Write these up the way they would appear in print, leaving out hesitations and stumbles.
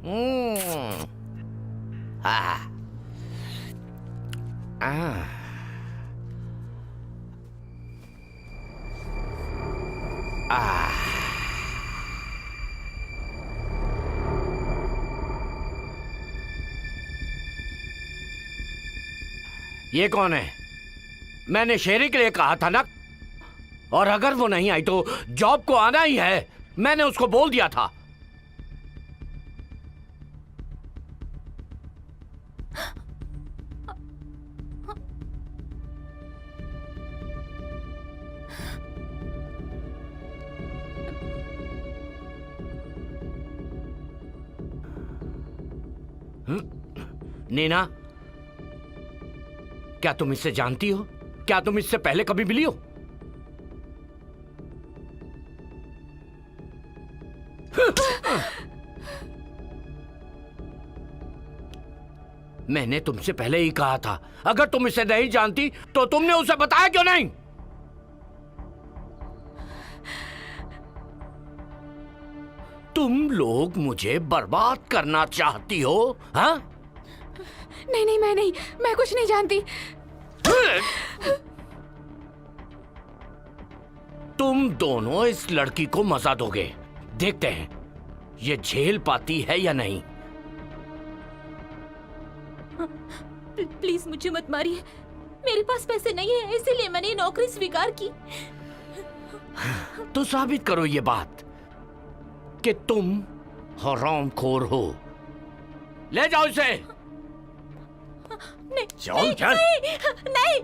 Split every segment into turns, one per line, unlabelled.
हम्म, आ, आ, आ, ये कौन है? मैंने शेरी के लिए कहा था ना, और अगर वो नहीं आई तो जॉब को आना ही है। मैंने उसको बोल दिया था। नीना, क्या तुम इससे जानती हो? क्या तुम इससे पहले कभी मिली हो? मैंने तुमसे पहले ही कहा था, अगर तुम इसे नहीं जानती तो तुमने उसे बताया क्यों नहीं? तुम लोग मुझे बर्बाद करना चाहती हो, हाँ?
नहीं नहीं, मैं कुछ नहीं जानती।
तुम दोनों इस लड़की को मजा दोगे। देखते हैं ये झेल पाती है या नहीं।
प्लीज मुझे मत मारिए। मेरे पास पैसे नहीं है, इसीलिए मैंने ये नौकरी स्वीकार की।
तो साबित करो ये बात कि तुम हरामखोर हो। ले जाओ इसे।
नहीं,
चल चल।
नहीं, नहीं।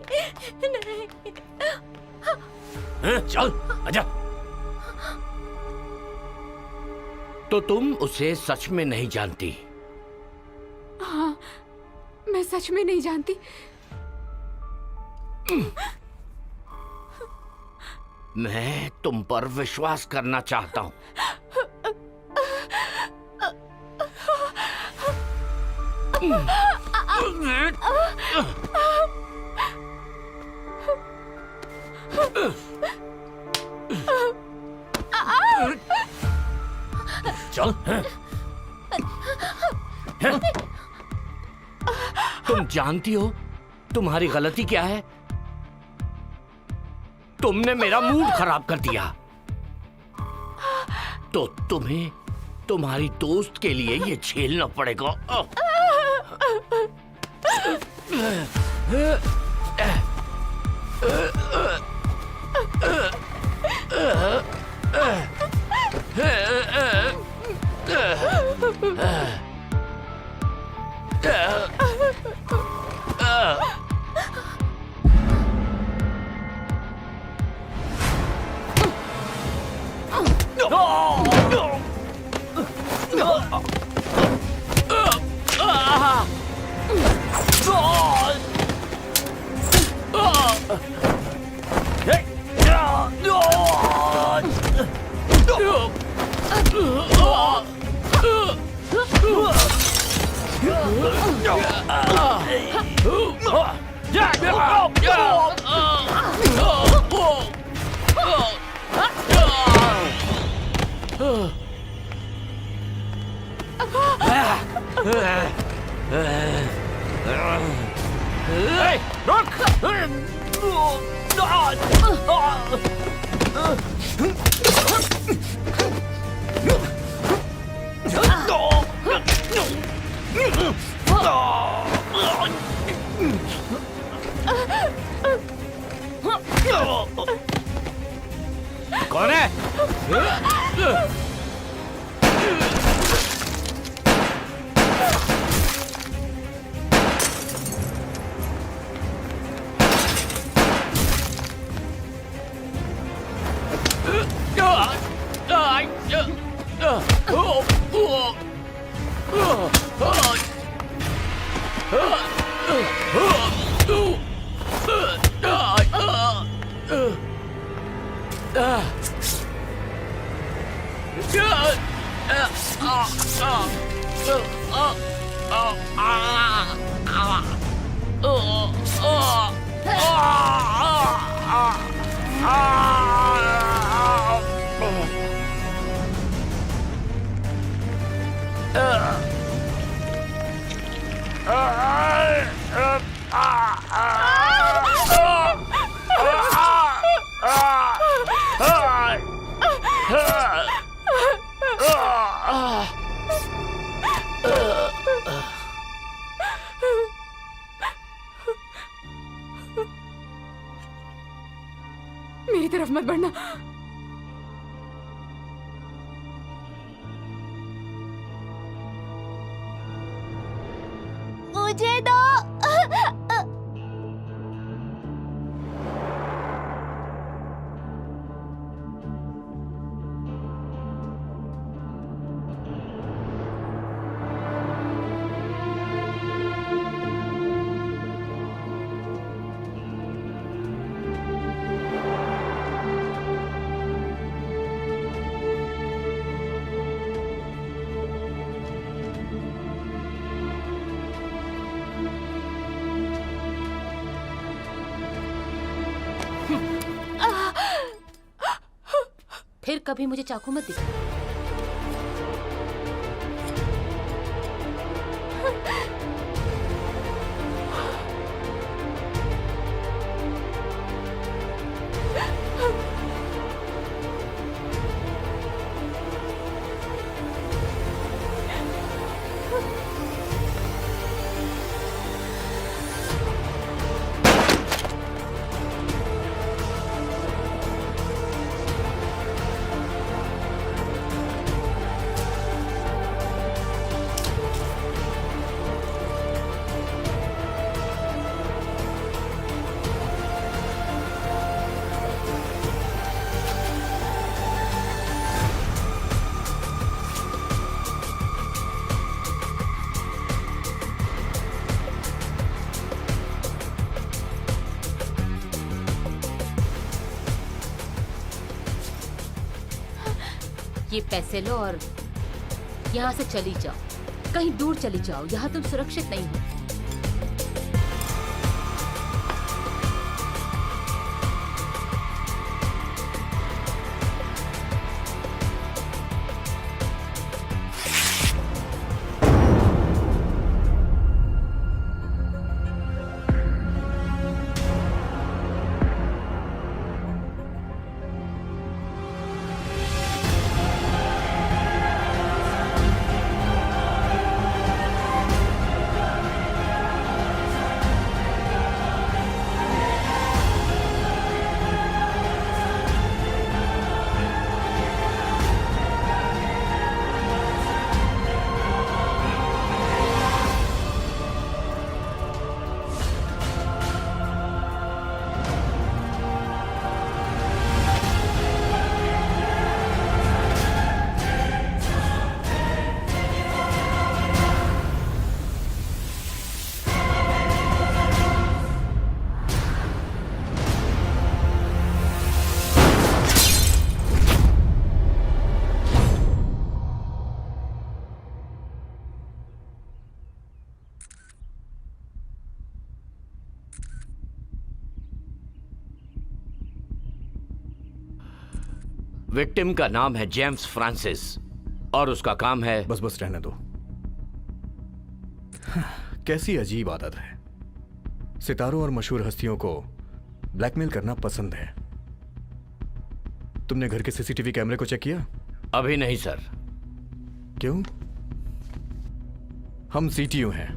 चल आजा। तो तुम उसे सच में नहीं जानती?
हाँ, मैं सच में नहीं जानती।
मैं तुम पर विश्वास करना चाहता हूं। चल। तुम जानती हो तुम्हारी गलती क्या है? तुमने मेरा मूड खराब कर दिया। तो तुम्हें तुम्हारी दोस्त के लिए ये झेलना पड़ेगा। कौन है?
मेरी तरफ मत बढ़ना।
मुझे दो। फिर कभी मुझे चाकू मत दिखा। ये पैसे लो और यहाँ से चली जाओ, कहीं दूर चली जाओ, यहाँ तुम सुरक्षित नहीं हो।
विक्टिम का नाम है जेम्स फ्रांसिस और उसका काम है।
बस बस रहने दो। कैसी अजीब आदत है, सितारों और मशहूर हस्तियों को ब्लैकमेल करना पसंद है। तुमने घर के सीसीटीवी कैमरे को चेक किया?
अभी नहीं सर।
क्यों? हम सीटीयू हैं,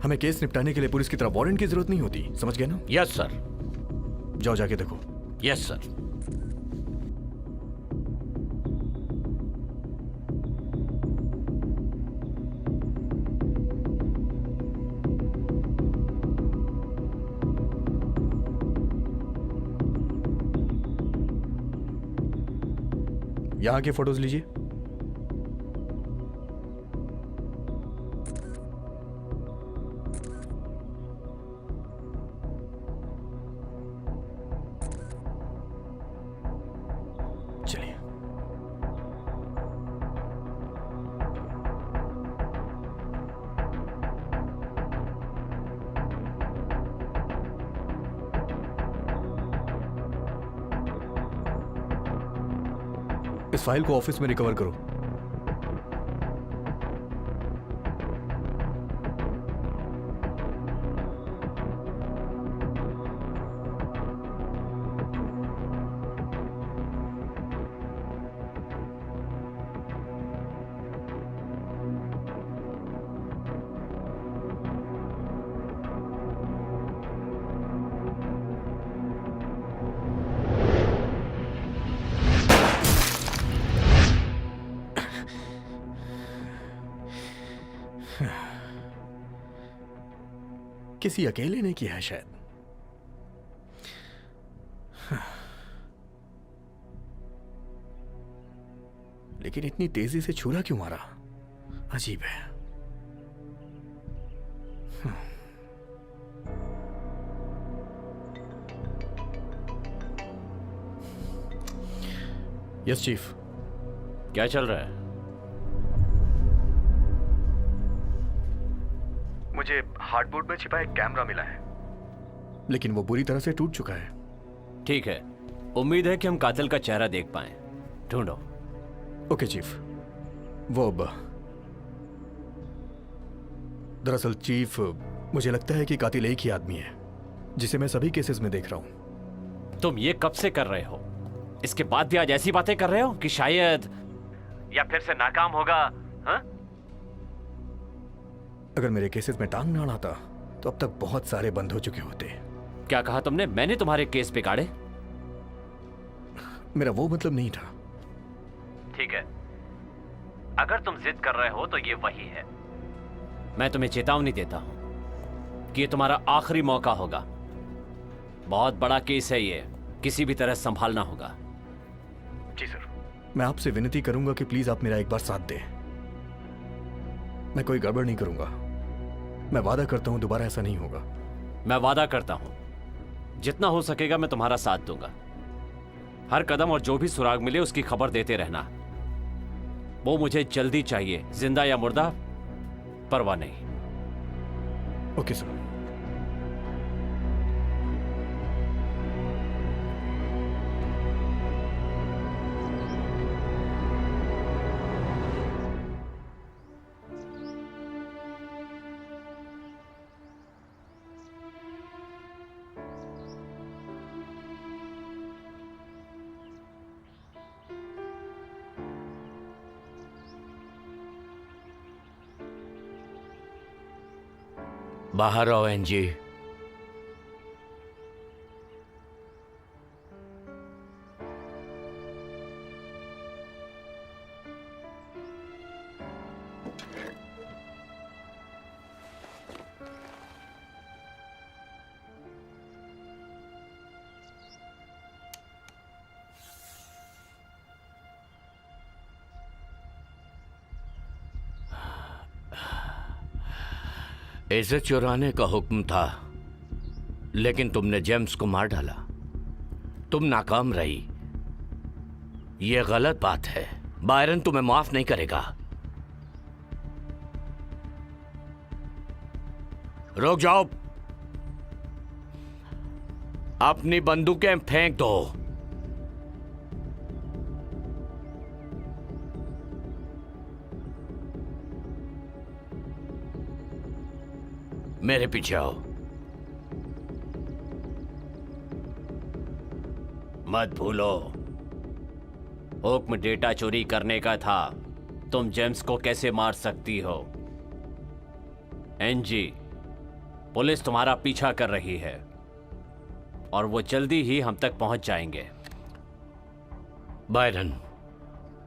हमें केस निपटाने के लिए पुलिस की तरह वारंट की जरूरत नहीं होती, समझ गए ना?
Yes sir.
जाओ जाके देखो।
Yes sir.
यहां के फोटोज लीजिए। चलिए। इस फाइल को ऑफिस में रिकवर करो। किसी अकेले ने किया है शायद। लेकिन इतनी तेजी से छुरा क्यों मारा? अजीब है। Yes chief.
क्या चल रहा है?
मुझे हार्डबोर्ड में छिपा एक कैमरा मिला है, लेकिन वो बुरी तरह से टूट चुका है।
ठीक है, उम्मीद है कि हम कातिल का चेहरा देख पाएं। ढूंढो।
Okay chief. वो दरअसल चीफ, मुझे लगता है कि कातिल एक ही आदमी है, जिसे मैं सभी केसेस में देख रहा हूं।
तुम ये कब से कर रहे हो? इसके बाद भी आज ऐसी बातें कर रहे हो कि शायद या फिर से नाकाम होगा? हाँ?
अगर मेरे केसेस में टांग ना अड़ाता तो अब तक बहुत सारे बंद हो चुके होते।
क्या कहा तुमने? मैंने तुम्हारे केस बिगाड़े?
मेरा वो मतलब नहीं था।
ठीक है, अगर तुम जिद कर रहे हो तो ये वही है। मैं तुम्हें चेतावनी देता हूं कि ये तुम्हारा आखिरी मौका होगा। बहुत बड़ा केस है ये, किसी भी तरह संभालना होगा।
जी सर। मैं आपसे विनती करूंगा कि प्लीज आप मेरा एक बार साथ दें। मैं कोई गड़बड़ नहीं करूंगा। मैं वादा करता हूं दोबारा ऐसा नहीं होगा।
मैं वादा करता हूं जितना हो सकेगा मैं तुम्हारा साथ दूंगा। हर कदम और जो भी सुराग मिले उसकी खबर देते रहना। वो मुझे जल्दी चाहिए, जिंदा या मुर्दा परवाह नहीं।
Okay sir.
बाहर आओ एनजी। इसे चुराने का हुक्म था, लेकिन तुमने जेम्स को मार डाला। तुम नाकाम रही। यह गलत बात है। बायरन तुम्हें माफ नहीं करेगा। रुक जाओ। अपनी बंदूकें फेंक दो। मेरे पीछे आओ।
मत भूलो, हुक्म डेटा चोरी करने का था। तुम जेम्स को कैसे मार सकती हो? एनजी, पुलिस तुम्हारा पीछा कर रही है और वो जल्दी ही हम तक पहुंच जाएंगे।
बायरन,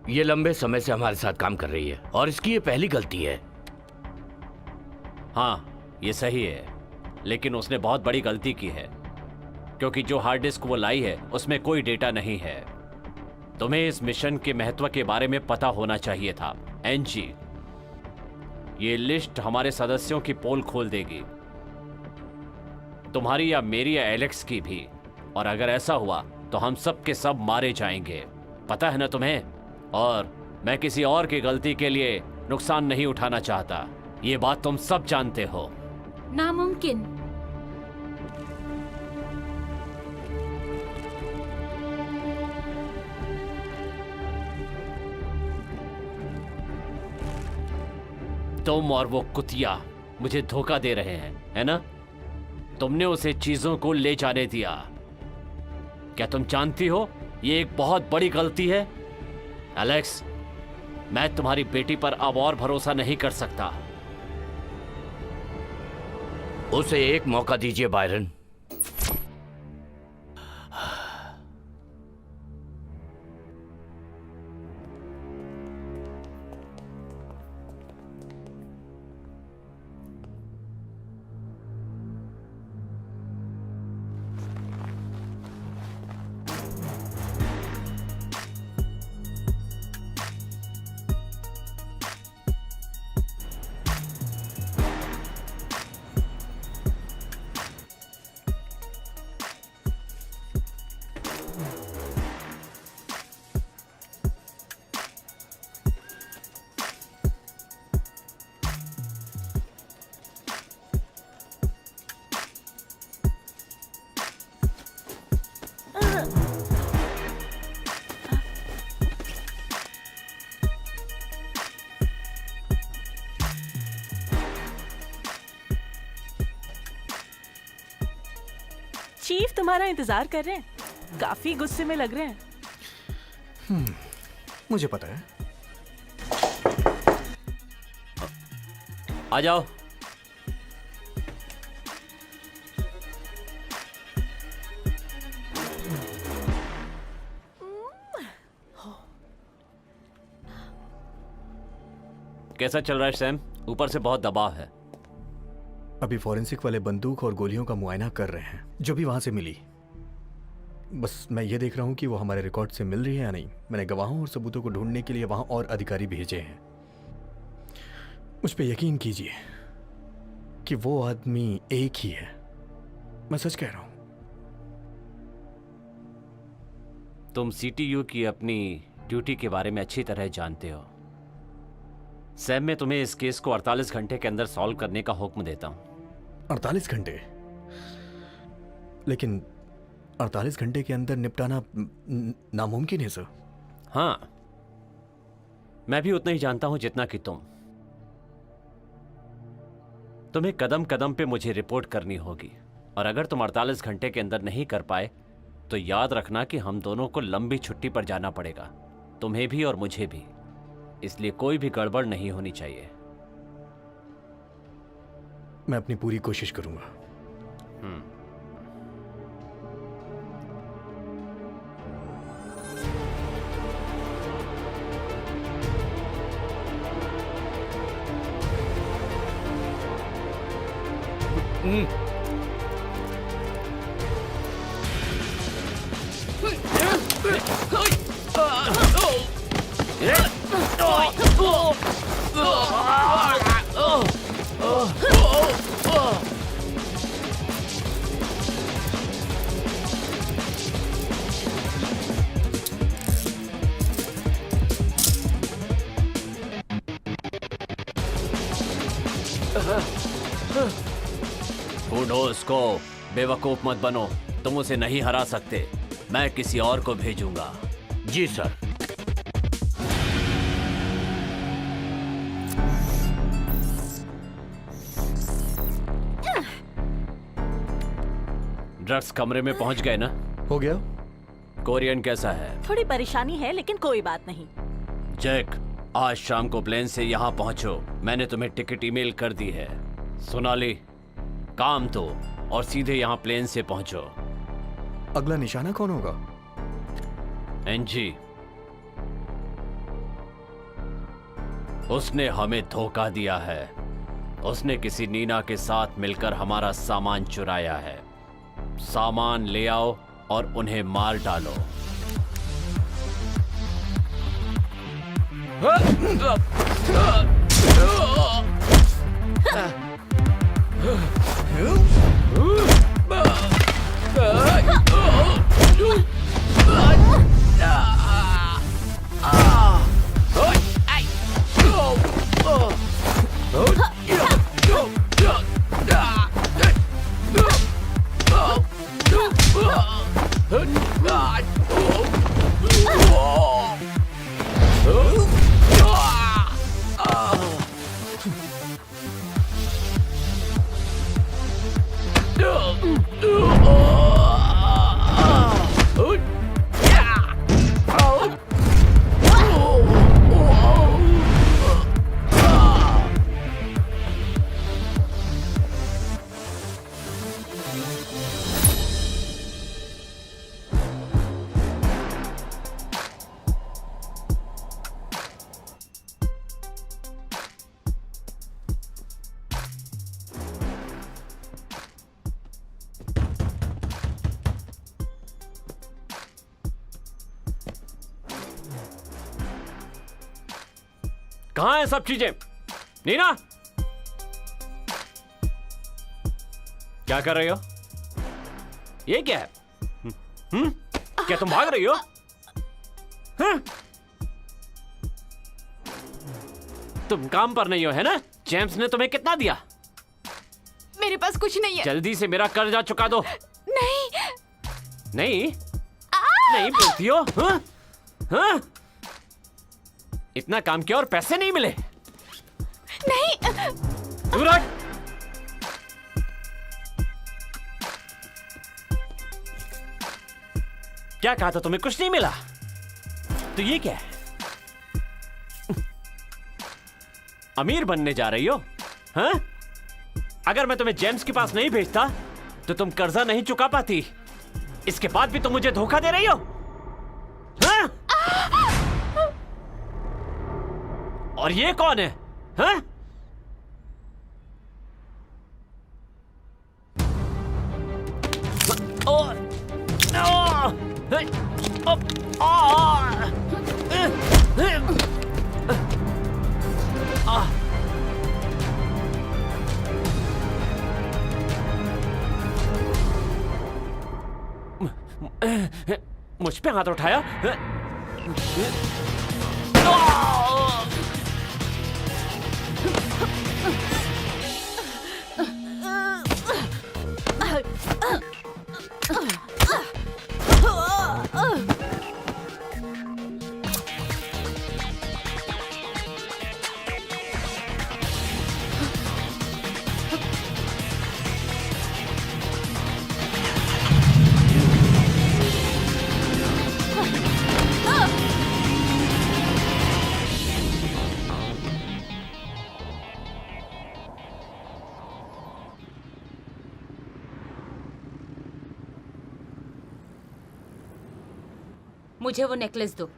ये लंबे समय से हमारे साथ काम कर रही है और इसकी ये पहली गलती है।
हाँ, ये सही है, लेकिन उसने बहुत बड़ी गलती की है, क्योंकि जो हार्ड डिस्क वो लाई है उसमें कोई डेटा नहीं है। तुम्हें इस मिशन के महत्व के बारे में पता होना चाहिए था। एनजी, ये लिस्ट हमारे सदस्यों की पोल खोल देगी, तुम्हारी या मेरी या एलेक्स की भी। और अगर ऐसा हुआ तो हम सब के सब मारे जाएंगे। पता है ना तुम्हें? और मैं किसी और की गलती के लिए नुकसान नहीं उठाना चाहता। ये बात तुम सब जानते हो।
नामुमकिन।
तुम और वो कुतिया मुझे धोखा दे रहे हैं, है ना? तुमने उसे चीजों को ले जाने दिया। क्या तुम जानती हो ये एक बहुत बड़ी गलती है? एलेक्स, मैं तुम्हारी बेटी पर अब और भरोसा नहीं कर सकता।
उसे एक मौका दीजिए बायरन।
चीफ तुम्हारा इंतजार कर रहे हैं, काफी गुस्से में लग रहे हैं।
मुझे पता है।
आ जाओ। कैसा चल रहा है सैम? ऊपर से बहुत दबाव है।
अभी फॉरेंसिक वाले बंदूक और गोलियों का मुआयना कर रहे हैं जो भी वहां से मिली। बस मैं ये देख रहा हूं कि वो हमारे रिकॉर्ड से मिल रही है या नहीं। मैंने गवाहों और सबूतों को ढूंढने के लिए वहां और अधिकारी भेजे हैं। मुझ पे यकीन कीजिए कि वो आदमी एक ही है। मैं सच कह रहा हूं।
तुम सीटीयू की अपनी ड्यूटी के बारे में अच्छी तरह जानते हो। सैम, मैं तुम्हें इस केस को 48 घंटे के अंदर सॉल्व करने का हुक्म देता हूं।
48 घंटे? लेकिन 48 घंटे के अंदर निपटाना नामुमकिन है सर।
हाँ, मैं भी उतना ही जानता हूं जितना कि तुम। तुम्हें कदम कदम पे मुझे रिपोर्ट करनी होगी, और अगर तुम 48 घंटे के अंदर नहीं कर पाए तो याद रखना कि हम दोनों को लंबी छुट्टी पर जाना पड़ेगा, तुम्हें भी और मुझे भी। इसलिए कोई भी गड़बड़ नहीं होनी चाहिए।
मैं अपनी पूरी कोशिश करूंगा।
बूढ़ोस को बेवकूफ मत बनो, तुम उसे नहीं हरा सकते। मैं किसी और को भेजूंगा।
जी सर।
ड्रग्स कमरे में पहुंच गए ना?
हो गया।
कोरियन कैसा है?
थोड़ी परेशानी है लेकिन कोई बात नहीं।
जैक, आज शाम को प्लेन से यहाँ पहुंचो। मैंने तुम्हें टिकट ईमेल कर दी है। सोनाली, काम तो और सीधे यहाँ प्लेन से पहुंचो।
अगला निशाना कौन होगा?
एनजी। उसने हमें धोखा दिया है। उसने किसी नीना के साथ मिलकर हमारा सामान चुराया है। सामान ले आओ और उन्हें मार डालो। कहां है सब चीजें? नीना, क्या कर रही हो? ये क्या है? क्या तुम भाग रही हो? तुम काम पर नहीं हो, है ना? जेम्स ने तुम्हें कितना दिया?
मेरे पास कुछ नहीं है।
जल्दी से मेरा कर्जा चुका दो।
नहीं।
नहीं नहीं बोलती हो? हाँ? इतना काम किया और पैसे नहीं मिले?
नहीं।
दूर हट। क्या कहा था तुम्हें? कुछ नहीं मिला? तो ये क्या है? अमीर बनने जा रही हो? हाँ? अगर मैं तुम्हें जेम्स के पास नहीं भेजता तो तुम कर्जा नहीं चुका पाती। इसके बाद भी तुम मुझे धोखा दे रही हो? हाँ? और ये कौन है? हाँ? मुझ पे हाथ उठाया?
मुझे वो नेकलेस दो।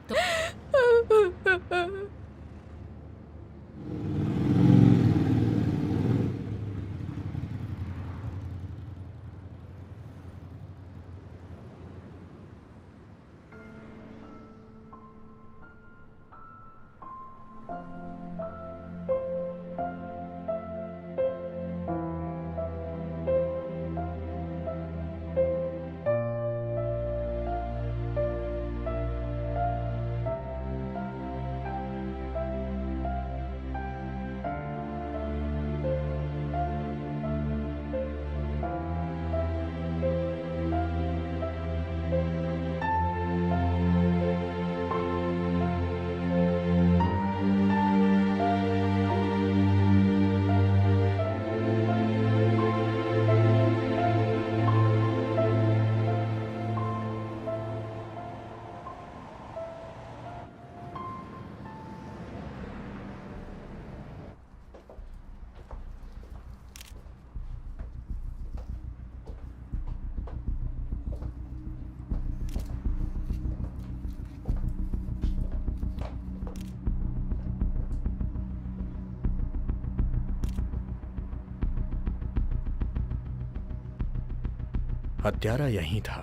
हत्यारा यहीं था।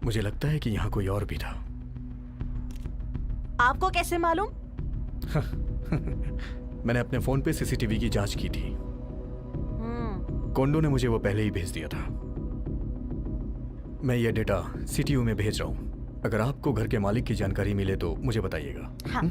मुझे लगता है कि यहां कोई और भी था।
आपको कैसे मालूम?
मैंने अपने फोन पे सीसीटीवी की जांच की थी। कोंडो ने मुझे वो पहले ही भेज दिया था। मैं ये डेटा सीटीयू में भेज रहा हूं। अगर आपको घर के मालिक की जानकारी मिले तो मुझे बताइएगा।
हाँ।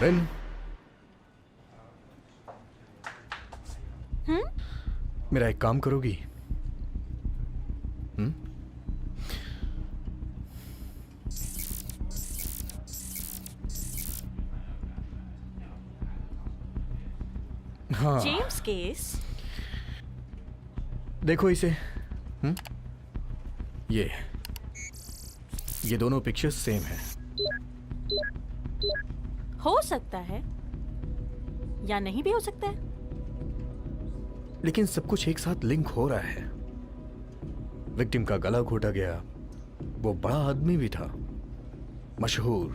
रेन, मेरा एक काम करोगी? हाँ
जेम्स केस।
देखो इसे। ये दोनों पिक्चर्स सेम है।
हो सकता है या नहीं भी हो सकता है।
लेकिन सब कुछ एक साथ लिंक हो रहा है। विक्टिम का गला घोटा गया, वो बड़ा आदमी भी था, मशहूर,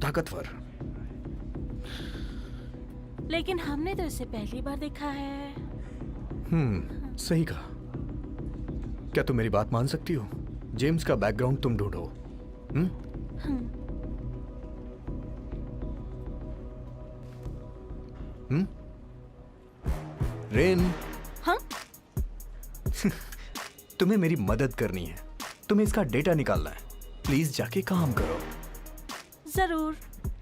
ताकतवर।
लेकिन हमने तो इसे पहली बार देखा है।
सही कहा। क्या तुम मेरी बात मान सकती हो? जेम्स का बैकग्राउंड तुम ढूंढो। रेन,
हाँ?
तुम्हें मेरी मदद करनी है। तुम्हें इसका डेटा निकालना है। प्लीज जाके काम करो।
जरूर,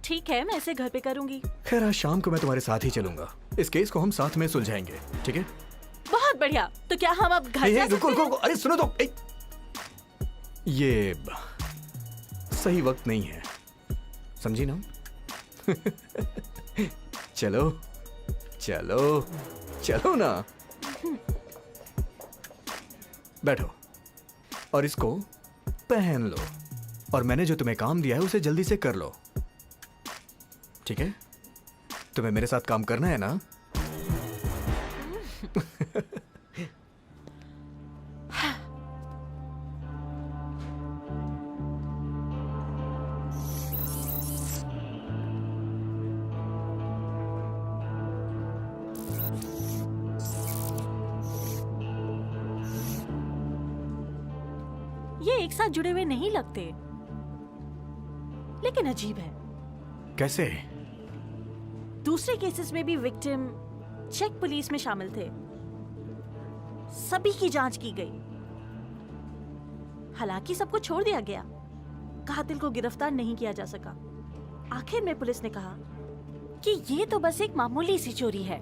ठीक है, मैं इसे घर पे करूंगी।
खैर आज शाम को मैं तुम्हारे साथ ही चलूंगा। इस केस को हम साथ में सुलझाएंगे, ठीक है?
बहुत बढ़िया। तो क्या हम अब घर जा
रुको
सकते
रुको
हैं?
रुको, अरे सुनो तो। ये सही वक्त नहीं है, समझी ना? चलो चलो चलो ना। बैठो और इसको पहन लो। और मैंने जो तुम्हें काम दिया है उसे जल्दी से कर लो, ठीक है? तुम्हें मेरे साथ काम करना है ना?
ये एक साथ जुड़े हुए नहीं लगते, लेकिन अजीब है।
कैसे?
दूसरे केसेस में भी विक्टिम चेक पुलिस में शामिल थे। सभी की जांच की गई, हालांकि सबको छोड़ दिया गया। कातिल को गिरफ्तार नहीं किया जा सका। आखिर में पुलिस ने कहा कि ये तो बस एक मामूली सी चोरी है।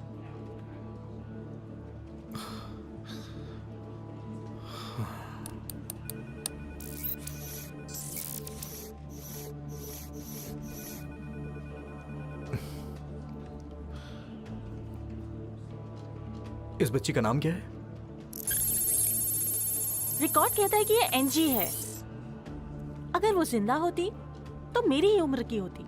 इस बच्ची का नाम क्या है?
रिकॉर्ड कहता है कि ये एनजी है। अगर वो जिंदा होती तो मेरी ही उम्र की होती।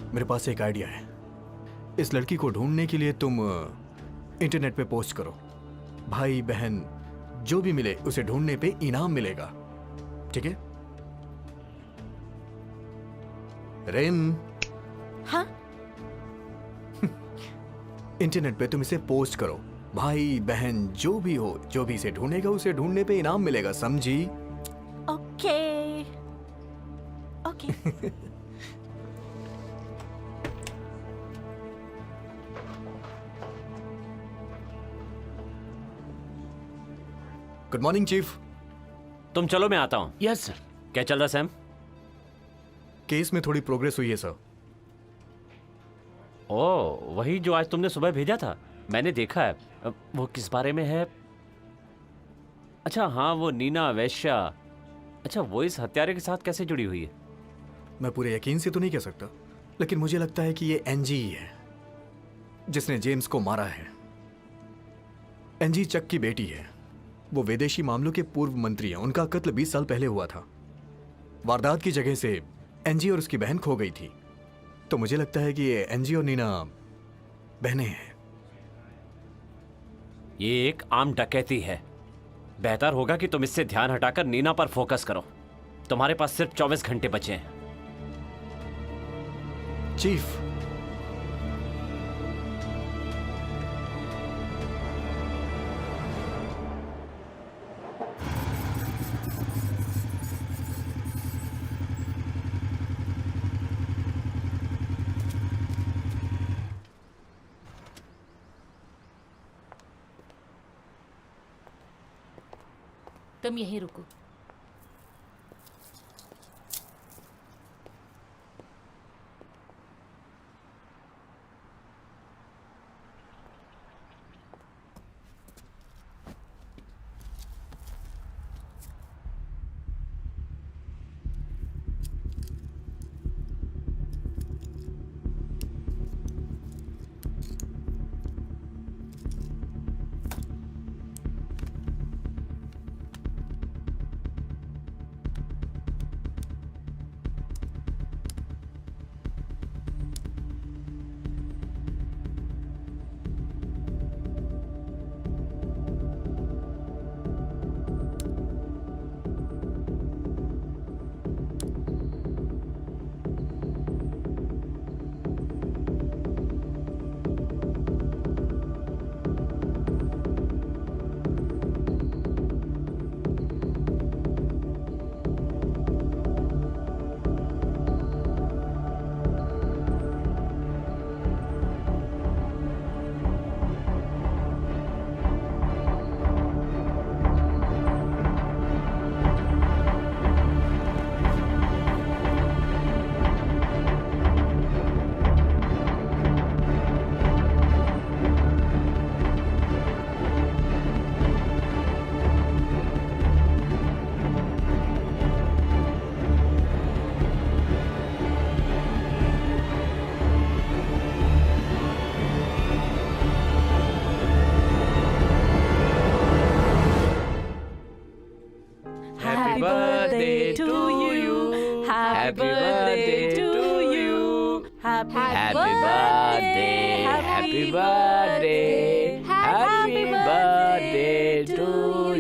मेरे पास एक आइडिया है। इस लड़की को ढूंढने के लिए तुम इंटरनेट पे पोस्ट करो। भाई बहन जो भी मिले उसे ढूंढने पे इनाम मिलेगा, ठीक है? रेन,
हाँ?
इंटरनेट पे तुम इसे पोस्ट करो। भाई बहन जो भी हो, जो भी इसे ढूंढेगा उसे ढूंढने पे इनाम मिलेगा, समझी?
Okay okay.
Good morning chief.
तुम चलो, मैं आता हूँ।
Yes sir.
क्या चल रहा सैम?
केस में थोड़ी प्रोग्रेस हुई है सर।
ओ, वही जो आज तुमने सुबह भेजा था, मैंने देखा है। वो किस बारे में है? अच्छा हाँ, वो नीना वैश्या। अच्छा, वो इस हत्यारे के साथ कैसे जुड़ी हुई है?
मैं पूरे यकीन से तो नहीं कह सकता, लेकिन मुझे लगता है कि ये एनजी ही है जिसने जेम्स को मारा है। एनजी चक की बेटी है। वो विदेशी मामलों के पूर्व मंत्री हैं। उनका कत्ल 20 साल पहले हुआ था। वारदात की जगह से एनजी और उसकी बहन खो गई थी। तो मुझे लगता है कि ये एनजी और नीना बहनें हैं।
ये एक आम डकैती है। बेहतर होगा कि तुम इससे ध्यान हटाकर नीना पर फोकस करो। तुम्हारे पास सिर्फ 24 घंटे बचे हैं।
चीफ,
तुम यहीं रुको।
Happy birthday to you.
Happy birthday to you. Happy
Happy birthday. Happy birthday. Happy birthday to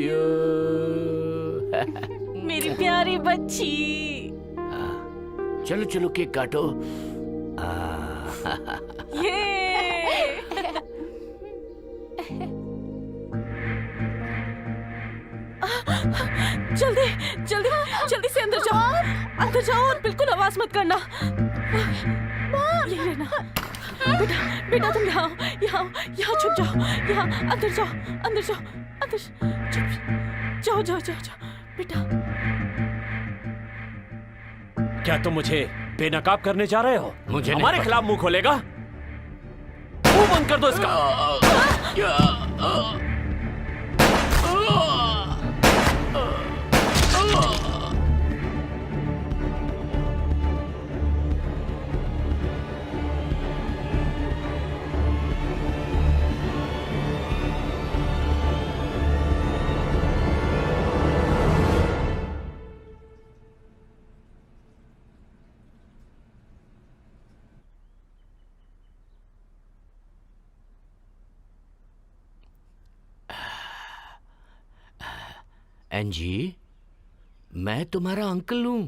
you.
मेरी प्यारी बच्ची।
चलो चलो केक काटो।
ये जल्दी जल्दी जल्दी से अंदर जाओ और बिल्कुल आवाज मत करना। ये लेना बेटा, बेटा तुम यहाँ छुप जाओ, यहाँ अंदर जाओ छुप जाओ बेटा।
क्या तुम मुझे बेनकाब करने जा रहे हो?
मुझे नहीं
हमारे
पता।
खिलाफ मुंह खोलेगा? मुंह बंद कर दो इसका।
एंजी, मैं तुम्हारा अंकल हूं।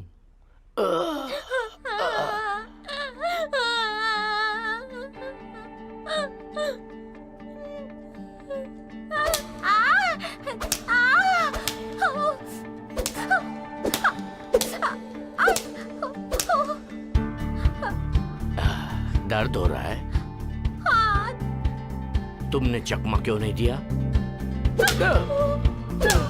दर्द हो रहा है? तुमने चकमा क्यों नहीं दिया?
दर्द हो रहा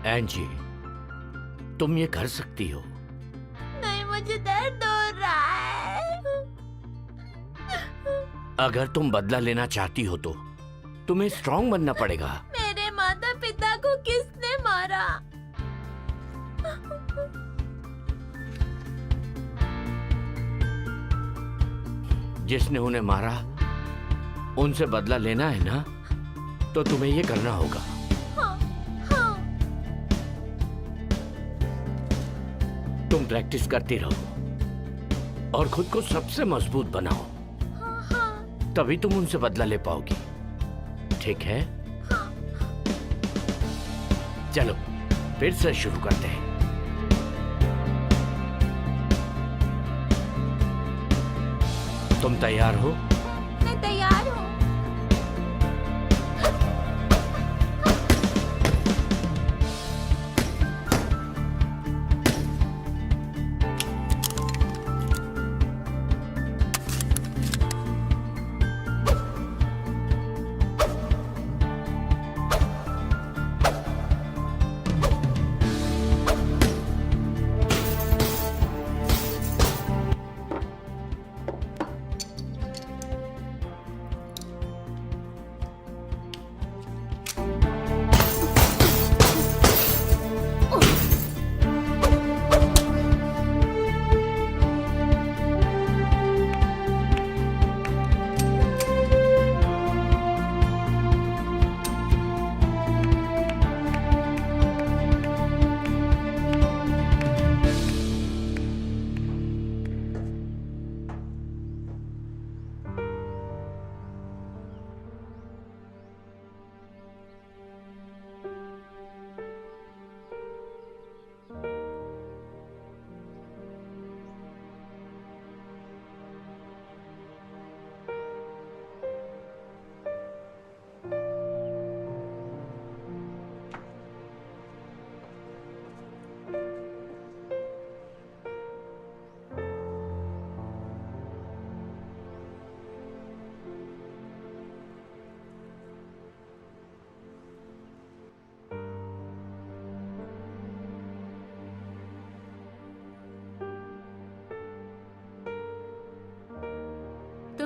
एंजी, तुम ये कर सकती हो।
नहीं, मुझे दर्द हो रहा है।
अगर तुम बदला लेना चाहती हो तो तुम्हें स्ट्रांग बनना पड़ेगा।
मेरे माता पिता को किसने मारा?
जिसने उन्हें मारा उनसे बदला लेना है ना, तो तुम्हें ये करना होगा। तुम प्रैक्टिस करती रहो और खुद को सबसे मजबूत बनाओ, तभी तुम उनसे बदला ले पाओगी। ठीक है? चलो फिर से शुरू करते हैं। तुम तैयार हो?
मैं तैयार हूँ।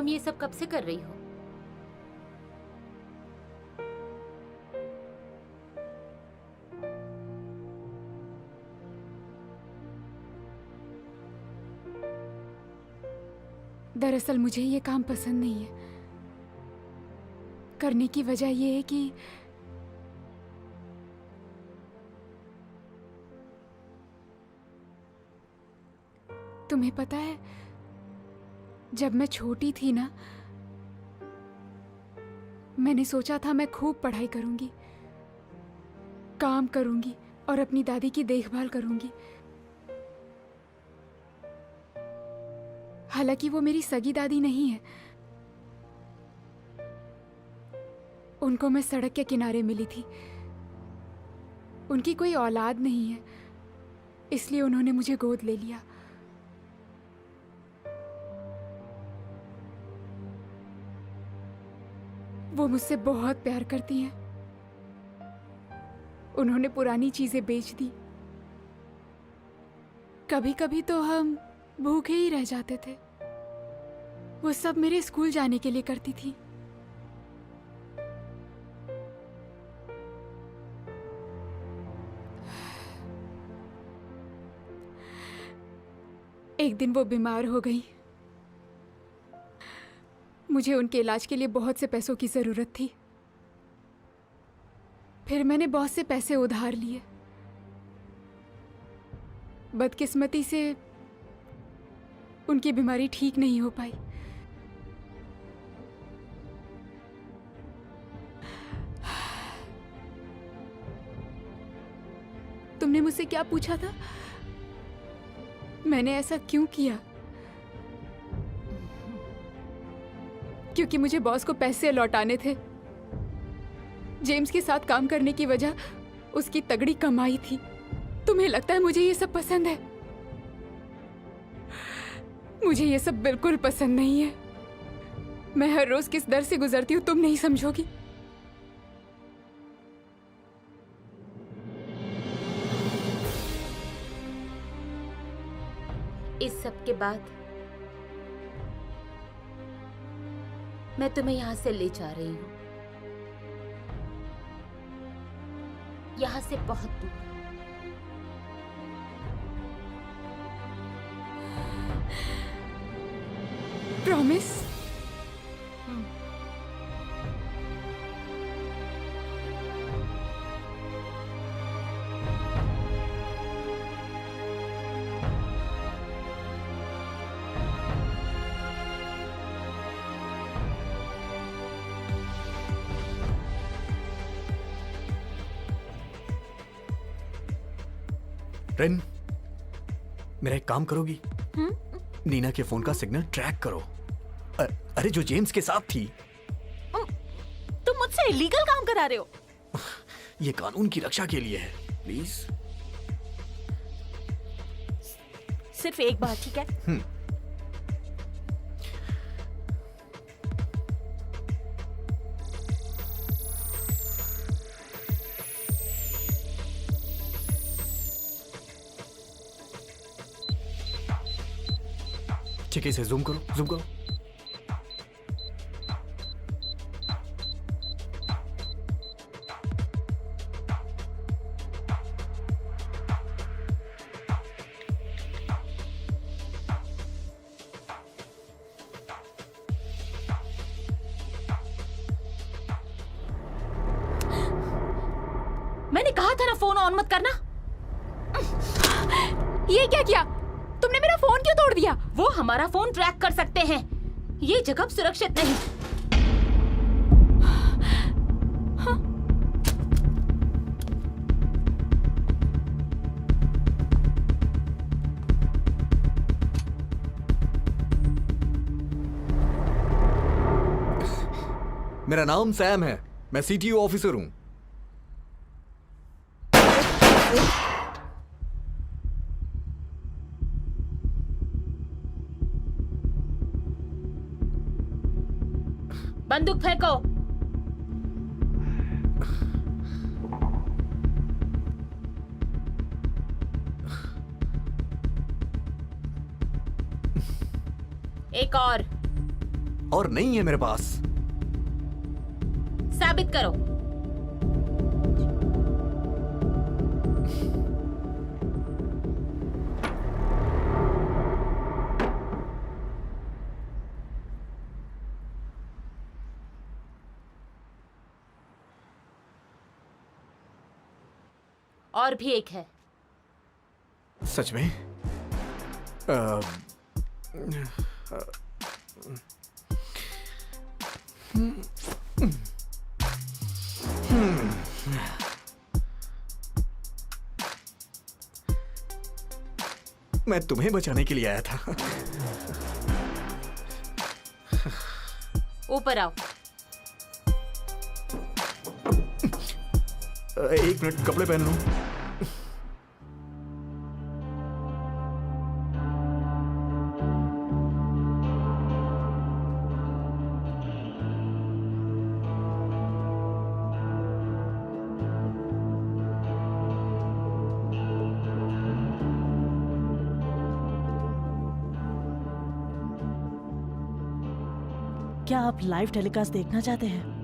तुम ये सब कब से कर रही हो?
दरअसल मुझे ये काम पसंद नहीं है। करने की वजह ये है कि तुम्हें पता है, जब मैं छोटी थी ना, मैंने सोचा था मैं खूब पढ़ाई करूंगी, काम करूंगी और अपनी दादी की देखभाल करूंगी। हालांकि वो मेरी सगी दादी नहीं है, उनको मैं सड़क के किनारे मिली थी। उनकी कोई औलाद नहीं है, इसलिए उन्होंने मुझे गोद ले लिया। वो मुझसे बहुत प्यार करती हैं। उन्होंने पुरानी चीजें बेच दी। कभी कभी तो हम भूखे ही रह जाते थे। वो सब मेरे स्कूल जाने के लिए करती थी। एक दिन वो बीमार हो गई। मुझे उनके इलाज के लिए बहुत से पैसों की जरूरत थी। फिर मैंने बहुत से पैसे उधार लिए। बदकिस्मती से उनकी बीमारी ठीक नहीं हो पाई। तुमने मुझसे क्या पूछा था? मैंने ऐसा क्यों किया? क्योंकि मुझे बॉस को पैसे लौटाने थे। जेम्स के साथ काम करने की वजह उसकी तगड़ी कमाई थी। तुम्हें लगता है मुझे ये सब पसंद है? मुझे ये सब बिल्कुल पसंद नहीं है। मैं हर रोज किस दर से गुजरती हूँ तुम नहीं समझोगी।
इस सब के बाद मैं तुम्हें यहां से ले जा रही हूं, यहां से बहुत दूर।
प्रॉमिस?
रेन, मेरा एक काम करोगी? नीना के फोन का सिग्नल ट्रैक करो। अरे जो जेम्स के साथ थी।
तुम मुझसे इलीगल काम करा रहे हो।
ये कानून की रक्षा के लिए है, प्लीज।
सिर्फ एक बार, ठीक है?
ठीक है, इसे जूम करो, जूम करो।
मैंने कहा था ना फोन ऑन मत करना।
ये क्या किया तुमने? मेरा फोन क्यों तोड़ दिया?
वो हमारा फोन ट्रैक कर सकते हैं। ये जगह सुरक्षित नहीं।
मेरा नाम सैम है, मैं सीटीओ ऑफिसर हूं।
बंदूक फेंको। एक और।
और नहीं है मेरे पास।
साबित करो। और भी एक है।
सच में? अ, मैं तुम्हें बचाने के लिए आया था।
ऊपर आओ।
एक मिनट, कपड़े पहन लूं।
क्या आप लाइव टेलीकास्ट देखना चाहते हैं?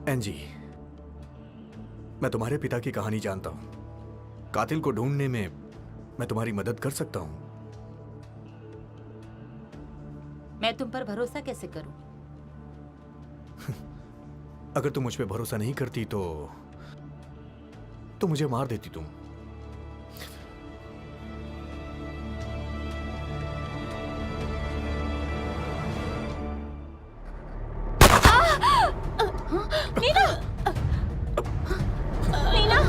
एनजी, मैं तुम्हारे पिता की कहानी जानता हूं। कातिल को ढूंढने में मैं तुम्हारी मदद कर सकता हूं।
मैं तुम पर भरोसा कैसे करूं?
अगर तुम मुझ पे भरोसा नहीं करती तो मुझे मार देती तुम।
नीना! नीना!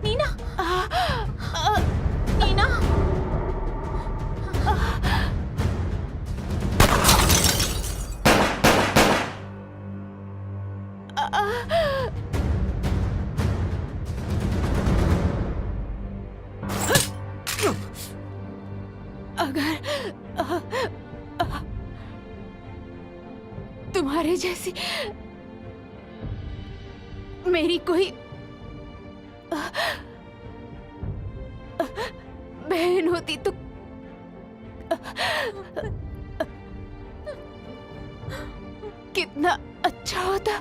नीना! नीना!
तुम्हारे जैसी मेरी कोई बहन होती तो कितना अच्छा होता।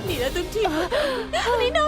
नीना, तुम ठीक हो? नीना!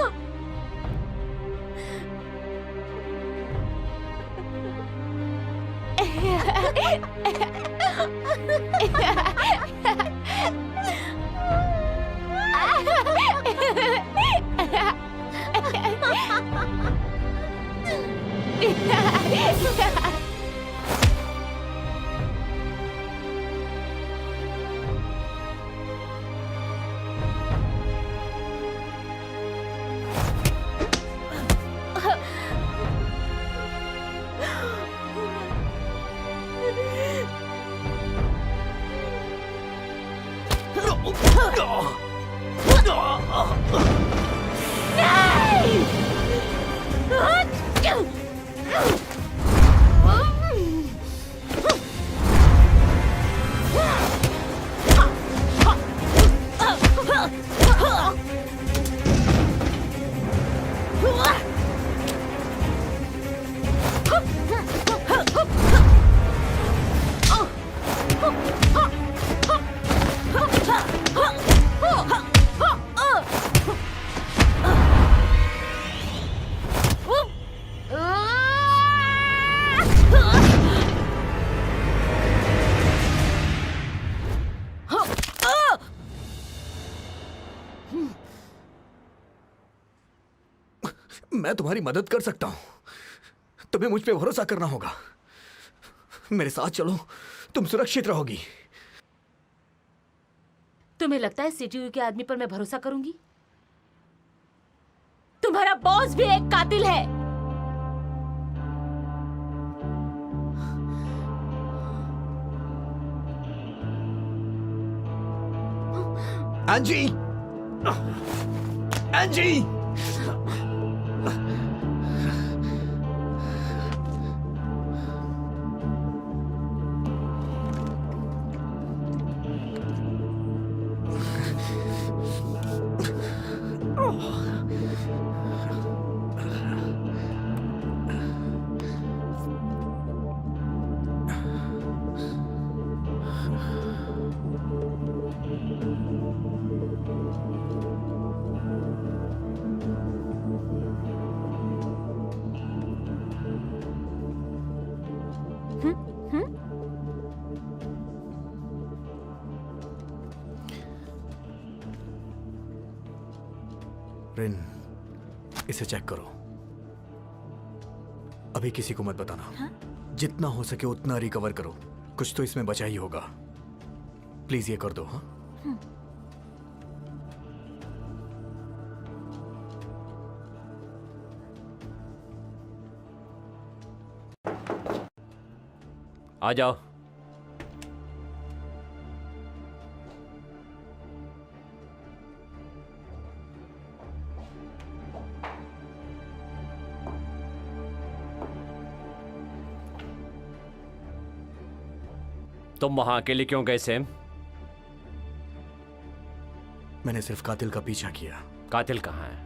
मैं तुम्हारी मदद कर सकता हूं। तुम्हें मुझ पे भरोसा करना होगा। मेरे साथ चलो, तुम सुरक्षित रहोगी।
तुम्हें लगता है सीटीयू के आदमी पर मैं भरोसा करूंगी? बॉस भी एक कातिल है।
एंजी, एंजी, रिन, इसे चेक करो। अभी किसी को मत बताना।
हाँ?
जितना हो सके उतना रिकवर करो। कुछ तो इसमें बचा ही होगा। प्लीज ये कर दो। हाँ,
आ जाओ। तुम वहां अकेले क्यों गए सैम?
मैंने सिर्फ कातिल का पीछा किया।
कातिल कहाँ है?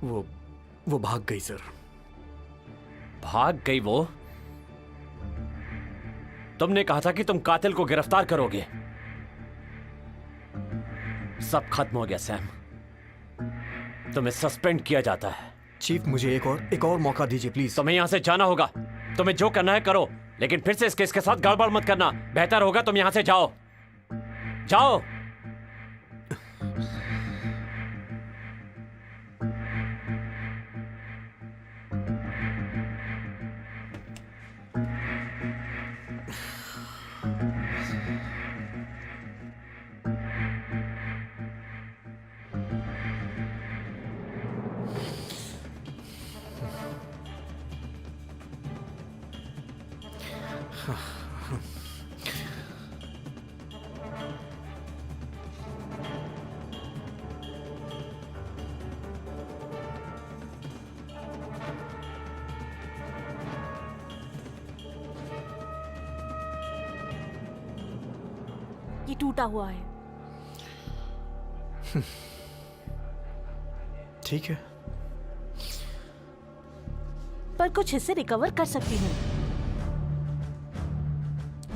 वो भाग गई सर।
भाग गई वो? तुमने कहा था कि तुम कातिल को गिरफ्तार करोगे। सब खत्म हो गया सैम। तुम्हें सस्पेंड किया जाता है।
चीफ, मुझे एक और मौका दीजिए प्लीज।
तुम्हें यहां से जाना होगा। तुम्हें जो करना है करो, लेकिन फिर से इस केस के साथ गड़बड़ मत करना। बेहतर होगा तुम यहां से जाओ। जाओ।
ये टूटा हुआ है।
ठीक है,
पर कुछ हिस्से रिकवर कर सकती हूँ।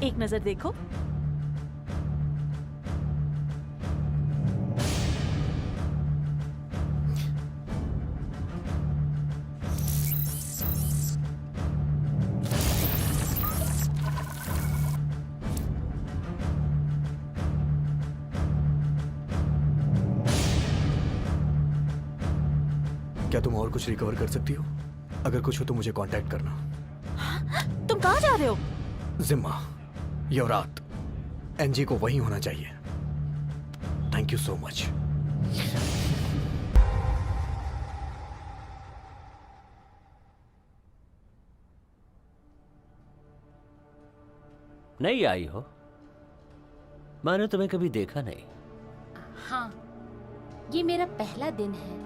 एक नजर देखो।
क्या तुम और कुछ रिकवर कर सकती हो? अगर कुछ हो तो मुझे कांटेक्ट करना।
तुम कहाँ जा रहे हो?
जिम्मा, युवरात, एनजी को वहीं होना चाहिए। Thank you so much.
नहीं आई हो? मैंने तुम्हें कभी देखा नहीं।
हाँ, ये मेरा पहला दिन है।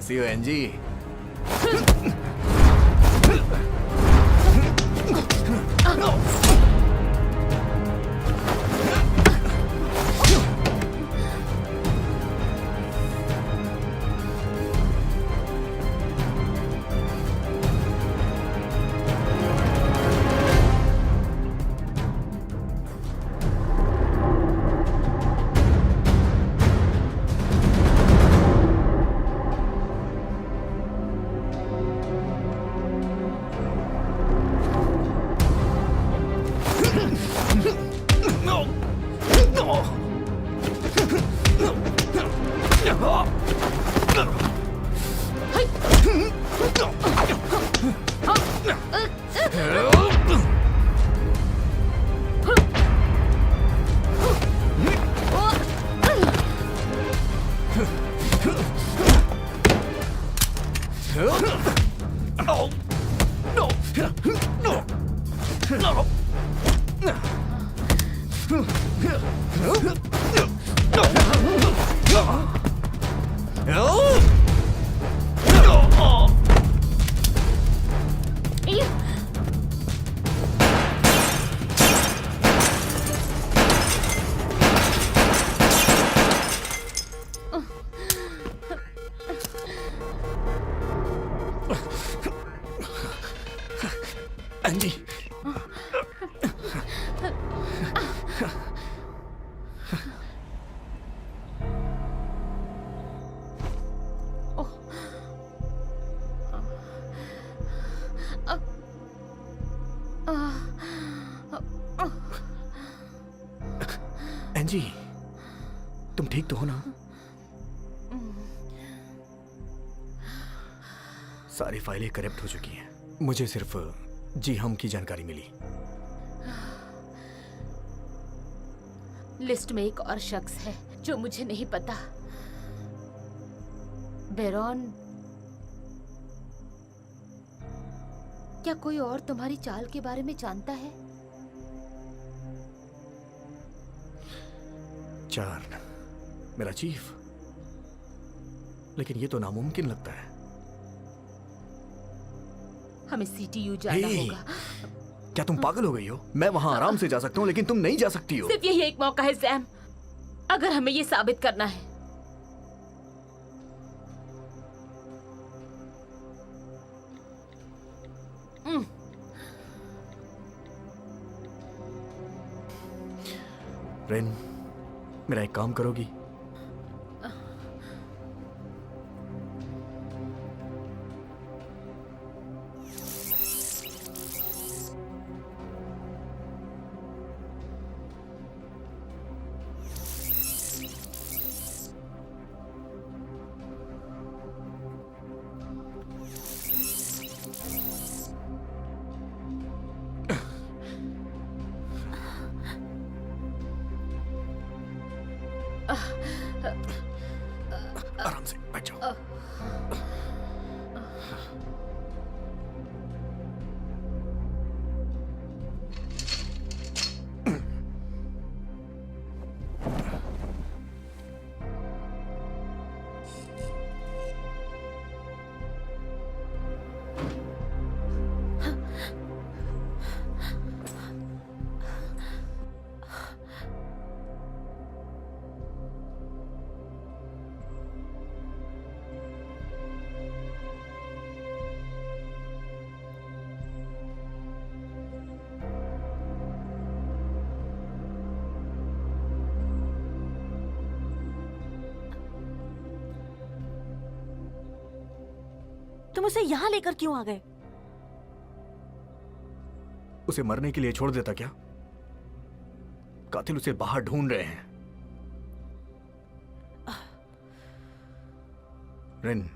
कैसी हो एंजी? एंजी, एंजी, तुम ठीक तो हो ना? सारी फाइलें करप्ट हो चुकी हैं। मुझे सिर्फ जी हम की जानकारी मिली।
लिस्ट में एक और शख्स है जो मुझे नहीं पता। बेरॉन, क्या कोई और तुम्हारी चाल के बारे में जानता है?
चार्न, मेरा चीफ। लेकिन ये तो नामुमकिन लगता है।
हमें सीटीयू जाना
हे,
होगा।
क्या तुम पागल हो गई हो? मैं वहां आराम से जा सकता हूं, लेकिन तुम नहीं जा सकती हो।
सिर्फ यही एक मौका है सैम, अगर हमें ये साबित करना है।
रेन, मेरा एक काम करोगी? आराम से बैठ जाओ।
तुम उसे यहाँ लेकर क्यों आ गए?
उसे मरने के लिए छोड़ देता क्या? कातिल उसे बाहर ढूंढ रहे हैं। रिन,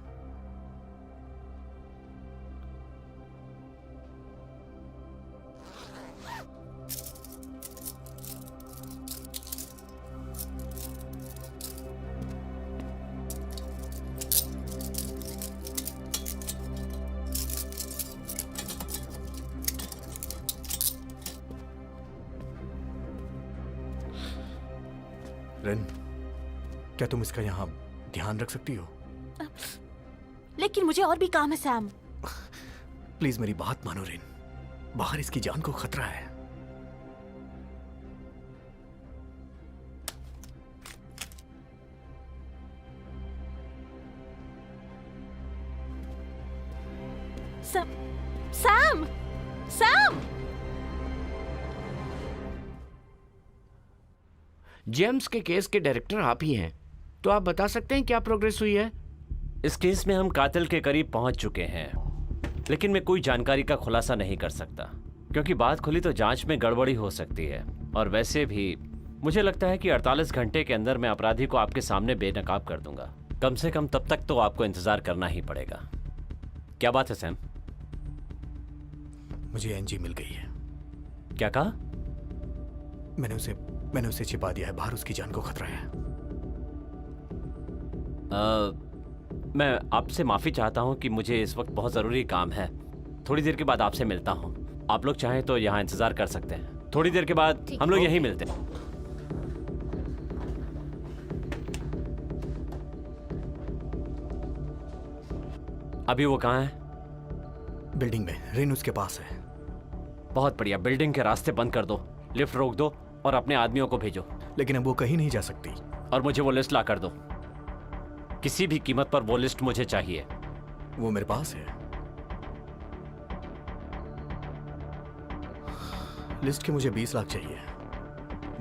रिन, क्या तुम इसका यहां ध्यान रख सकती हो?
लेकिन मुझे और भी काम है सैम।
प्लीज मेरी बात मानो रिन, बाहर इसकी जान को खतरा है।
Sam Sam Sam!
जेम्स के केस के डायरेक्टर आप ही हैं, तो आप बता सकते हैं क्या प्रोग्रेस हुई है?
इस केस में हम कातिल के करीब पहुंच चुके हैं, लेकिन मैं कोई जानकारी का खुलासा नहीं कर सकता, क्योंकि बात खुली तो जांच में गड़बड़ी हो सकती है। और वैसे भी मुझे लगता है कि 48 घंटे के अंदर मैं अपराधी को आपके सामने बेनकाब कर दूंगा। कम से कम तब तक तो आपको इंतजार करना ही पड़ेगा। क्या बात है सैम?
मुझे एनजी मिल गई है।
क्या कहा?
मैंने उसे छिपा दिया है, बाहर उसकी जान को खतरा है।
मैं आपसे माफी चाहता हूं कि मुझे इस वक्त बहुत जरूरी काम है। थोड़ी देर के बाद आपसे मिलता हूं। आप लोग चाहें तो यहाँ इंतजार कर सकते हैं। थोड़ी देर के बाद हम लोग यहीं मिलते हैं। अभी वो कहाँ है?
बिल्डिंग में, रिन उसके पास है।
बहुत बढ़िया। बिल्डिंग के रास्ते बंद कर दो, लिफ्ट रोक दो और अपने आदमियों को भेजो।
लेकिन अब वो कहीं नहीं जा सकती।
और मुझे वो लिस्ट ला कर दो। किसी भी कीमत पर वो लिस्ट मुझे चाहिए।
वो मेरे पास है। लिस्ट के मुझे 20 लाख चाहिए।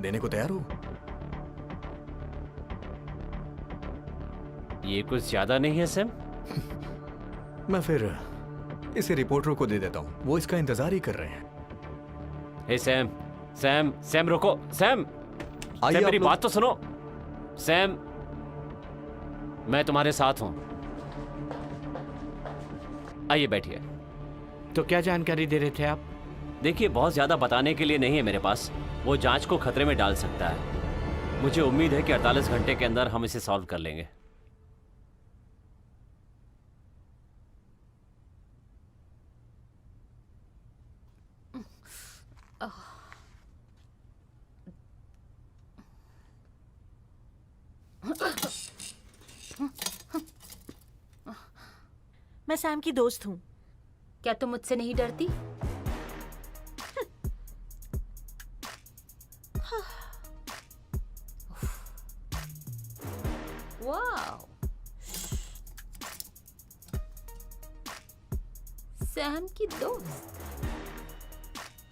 देने को तैयार हो?
ये कुछ ज्यादा नहीं है सैम?
मैं फिर इसे रिपोर्टरों को दे देता हूं, वो इसका इंतजार ही कर रहे हैं।
हे सैम, सैम, सैम रुको। सैम,
आइए
मेरी
आप लोग-
बात तो सुनो। सैम, मैं तुम्हारे साथ हूं। आइए बैठिए।
तो क्या जानकारी दे रहे थे आप?
देखिए, बहुत ज्यादा बताने के लिए नहीं है मेरे पास। वो जांच को खतरे में डाल सकता है। मुझे उम्मीद है कि 48 घंटे के अंदर हम इसे सॉल्व कर लेंगे।
मैं सैम की दोस्त हूँ।
क्या तुम मुझसे नहीं डरती? वाओ, सैम की दोस्त।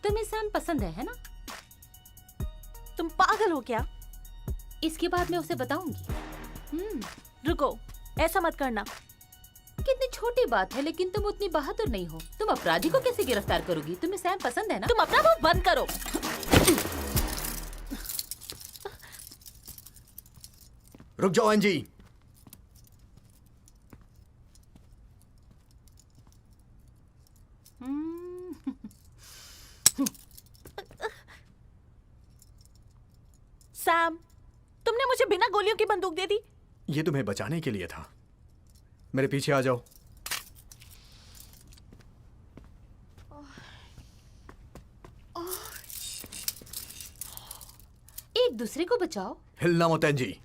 तुम्हें सैम पसंद है ना?
तुम पागल हो क्या?
इसके बाद मैं उसे बताऊंगी।
रुको, ऐसा मत करना।
कितनी छोटी बात है, लेकिन तुम उतनी बहादुर नहीं हो। तुम अपराधी को कैसे गिरफ्तार करोगी? तुम्हें सैम पसंद है ना?
तुम अपना मुंह बंद करो।
रुक जाओ एनजी।
सैम, तुमने मुझे बिना गोलियों की बंदूक दे दी।
ये तुम्हें बचाने के लिए था। मेरे पीछे आ जाओ।
एक दूसरे को बचाओ।
हिलना मत एनजी।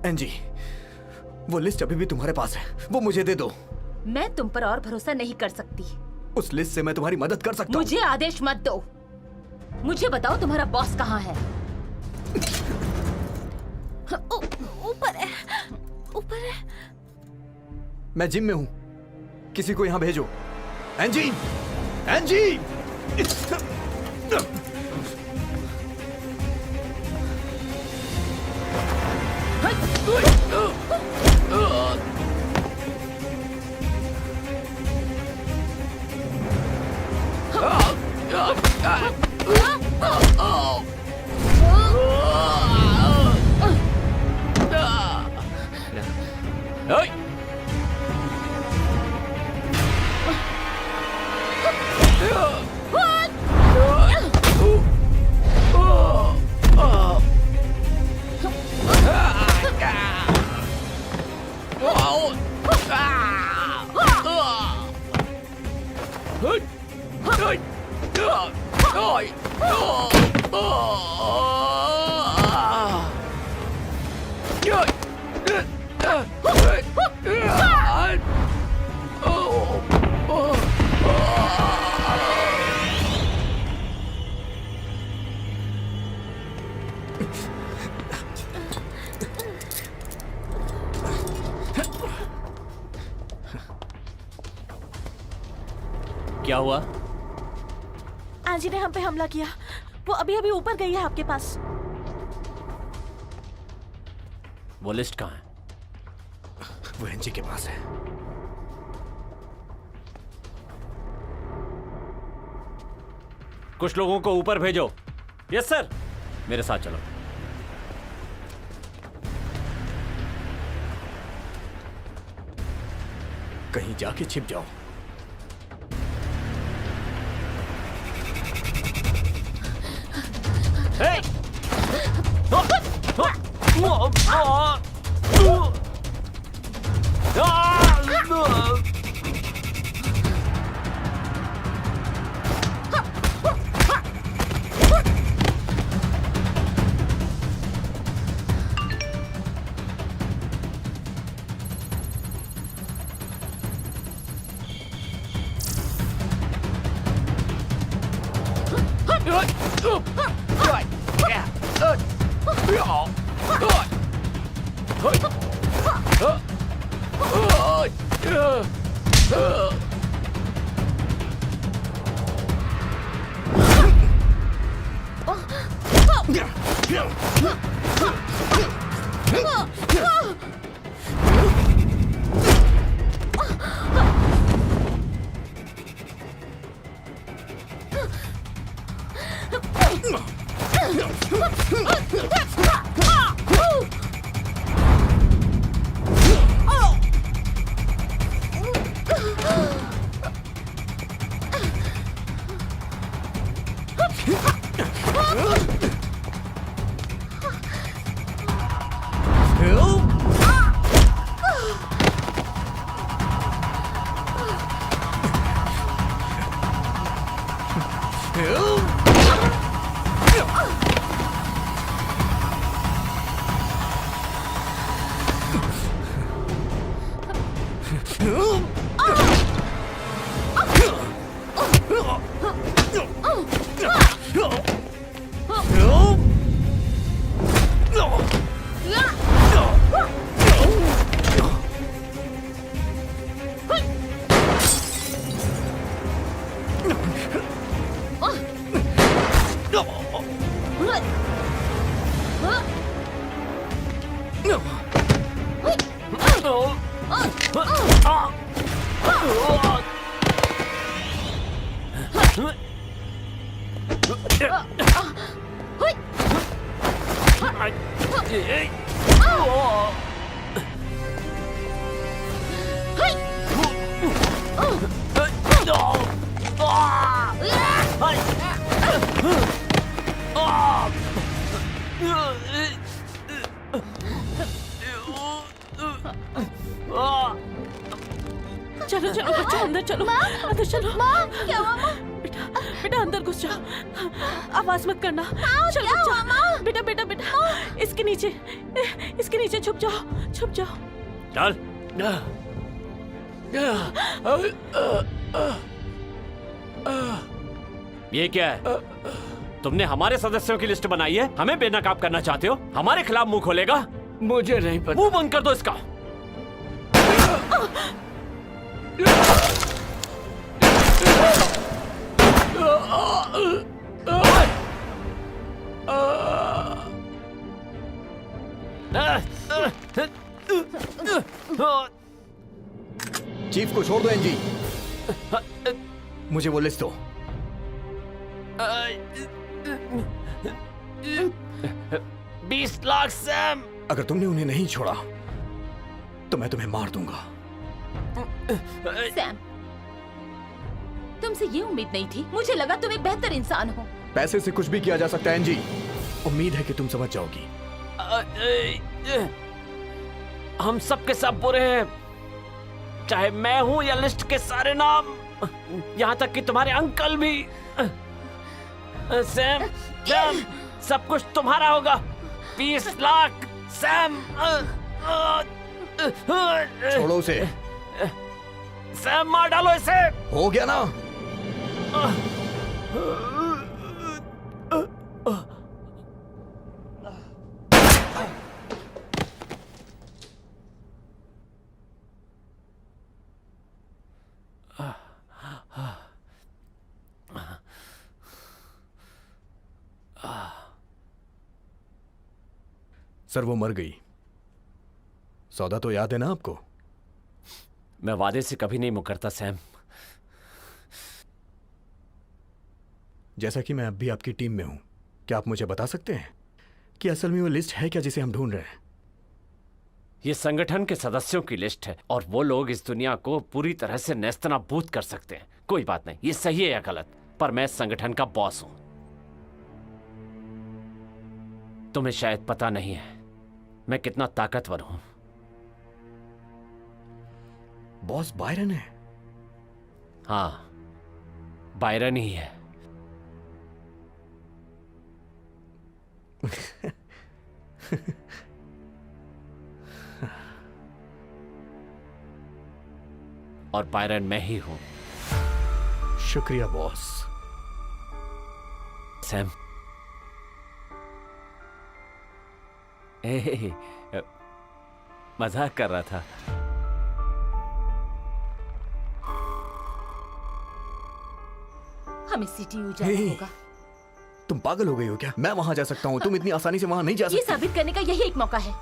एनजी, वो लिस्ट अभी भी तुम्हारे पास है, वो मुझे दे दो।
मैं तुम पर और भरोसा नहीं कर सकती।
उस लिस्ट से मैं तुम्हारी मदद कर सकता हूँ।
मुझे आदेश मत दो। मुझे बताओ तुम्हारा बॉस कहाँ है?
ऊपर है, ऊपर है।
मैं जिम में हूँ, किसी को यहाँ भेजो। Angie, Angie!
ओए! क्या हुआ?
एंजी ने हम पे हमला किया। वो अभी अभी ऊपर गई है आपके पास।
वो लिस्ट कहाँ है?
वो एंजी के पास है।
कुछ लोगों को ऊपर भेजो। Yes sir. मेरे साथ चलो।
कहीं जाके छिप जाओ।
Hey!
चलो चलो बच्चों अंदर चलो। अंदर चलो।
क्या हुआ माँ?
बेटा बेटा अंदर घुस जाओ। आवाज मत करना। चलो
क्या हुआ, माँ?
बेटा बेटा बेटा इसके नीचे छुप जाओ। छुप जाओ।
चल। ये क्या है? तुमने हमारे सदस्यों की लिस्ट बनाई है, हमें बेनकाब करना चाहते हो? हमारे खिलाफ मुंह खोलेगा?
मुझे नहीं पता।
मुंह बंद कर दो इसका।
चीफ को छोड़ दो एनजी। मुझे वो लिस्ट दो।
20 लाख सैम।
अगर तुमने उन्हें नहीं छोड़ा तो मैं तुम्हें मार दूंगा।
सैम, तुमसे ये उम्मीद नहीं थी। मुझे लगा तुम एक बेहतर इंसान हो।
पैसे से कुछ भी किया जा सकता है एनजी। उम्मीद है कि तुम समझ जाओगी।
हम सब के सब बुरे हैं, चाहे मैं हूं या लिस्ट के सारे नाम, यहां तक कि तुम्हारे अंकल भी। सैम, सैम, सब कुछ तुम्हारा होगा। 20 लाख। सैम,
छोड़ो उसे।
सैम, मार डालो इसे।
हो गया ना? सर वो मर गई। सौदा तो याद है ना आपको?
मैं वादे से कभी नहीं मुकरता सैम।
जैसा कि मैं अब भी आपकी टीम में हूं, क्या आप मुझे बता सकते हैं कि असल में वो लिस्ट है क्या जिसे हम ढूंढ रहे हैं?
ये संगठन के सदस्यों की लिस्ट है और वो लोग इस दुनिया को पूरी तरह से नेस्तनाबूद कर सकते हैं। कोई बात नहीं, ये सही है या गलत, पर मैं संगठन का बॉस हूं। तुम्हें शायद पता नहीं है मैं कितना ताकतवर हूं।
बॉस बायरन है?
हाँ, बायरन ही है। और बायरन मैं ही हूं।
शुक्रिया बॉस।
सैम, मजाक कर रहा था।
हमें सीटीयू जाना
हे।
होगा।
तुम पागल हो गई हो क्या? मैं वहां जा सकता हूं, तुम इतनी आसानी से वहां नहीं जा
ये
सकती।
साबित करने का यही एक मौका है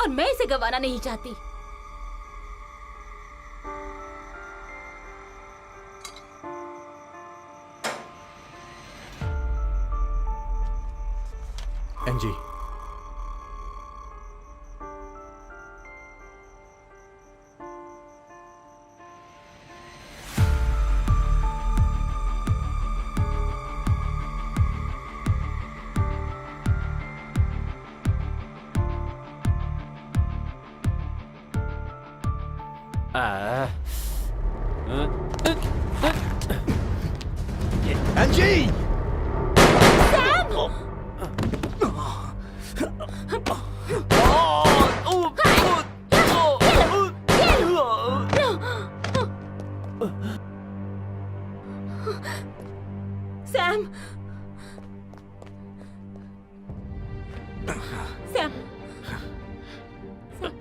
और मैं इसे गंवाना नहीं चाहती।
Angie, Angie!
Sam, Sam, Sam,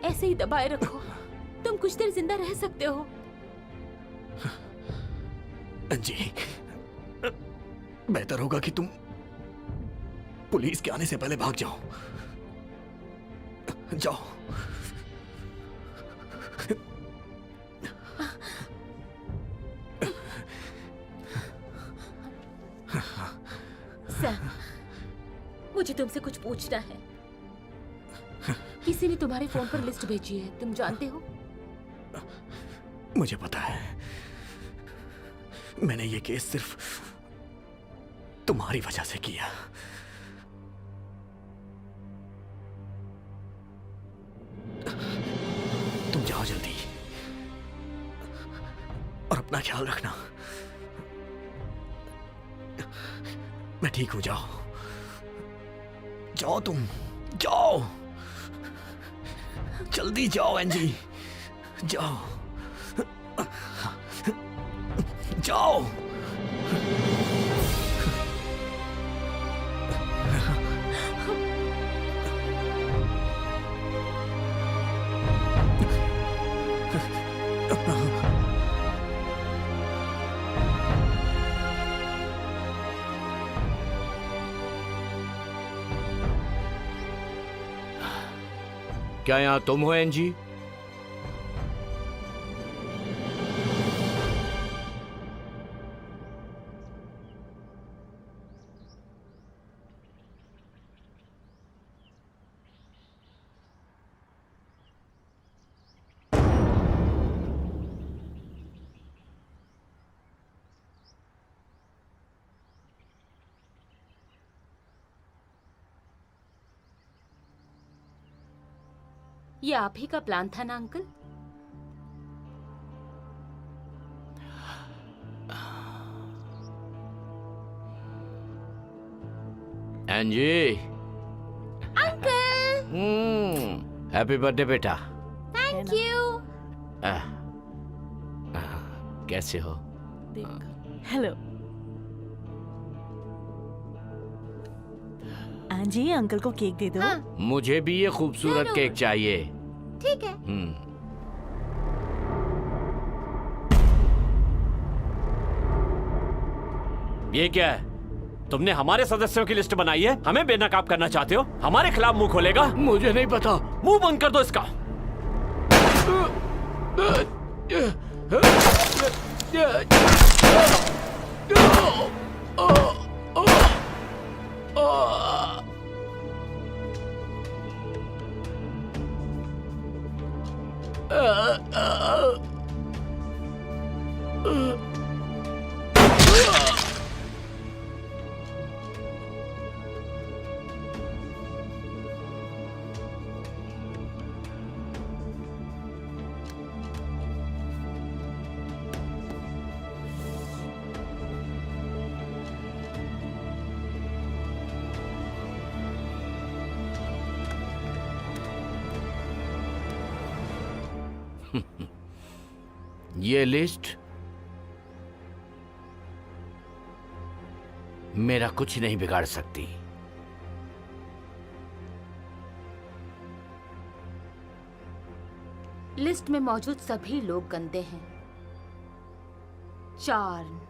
ऐसे ही दबाए रखो। तुम कुछ देर जिंदा रह सकते हो।
एनजी, बेहतर होगा कि तुम पुलिस के आने से पहले भाग जाओ। जाओ।
सैम, मुझे तुमसे कुछ पूछना है। किसी ने तुम्हारे फोन पर लिस्ट भेजी है, तुम जानते हो?
मुझे पता है। मैंने ये केस सिर्फ तुम्हारी वजह से किया। तुम जाओ जल्दी और अपना ख्याल रखना। मैं ठीक हूं, जाओ जाओ, तुम जाओ, जल्दी जाओ एनजी, जाओ जाओ।
क्या यहां तुम हो एनजी?
ये आप ही का प्लान था ना अंकल?
एंजी।
अंकल।
हैप्पी बर्थडे बेटा।
Thank you.
कैसे हो?
हेलो आंजी, अंकल को केक दे दो।
हाँ,
मुझे भी ये खूबसूरत
जरूर।
केक चाहिए।
ठीक है।
ये क्या है? तुमने हमारे सदस्यों की लिस्ट बनाई है, हमें बेनकाब करना चाहते हो? हमारे खिलाफ मुंह खोलेगा?
मुझे नहीं पता।
मुंह बंद कर दो इसका।
ये लिस्ट मेरा कुछ नहीं बिगाड़ सकती।
लिस्ट में मौजूद सभी लोग गंदे हैं। चार्न,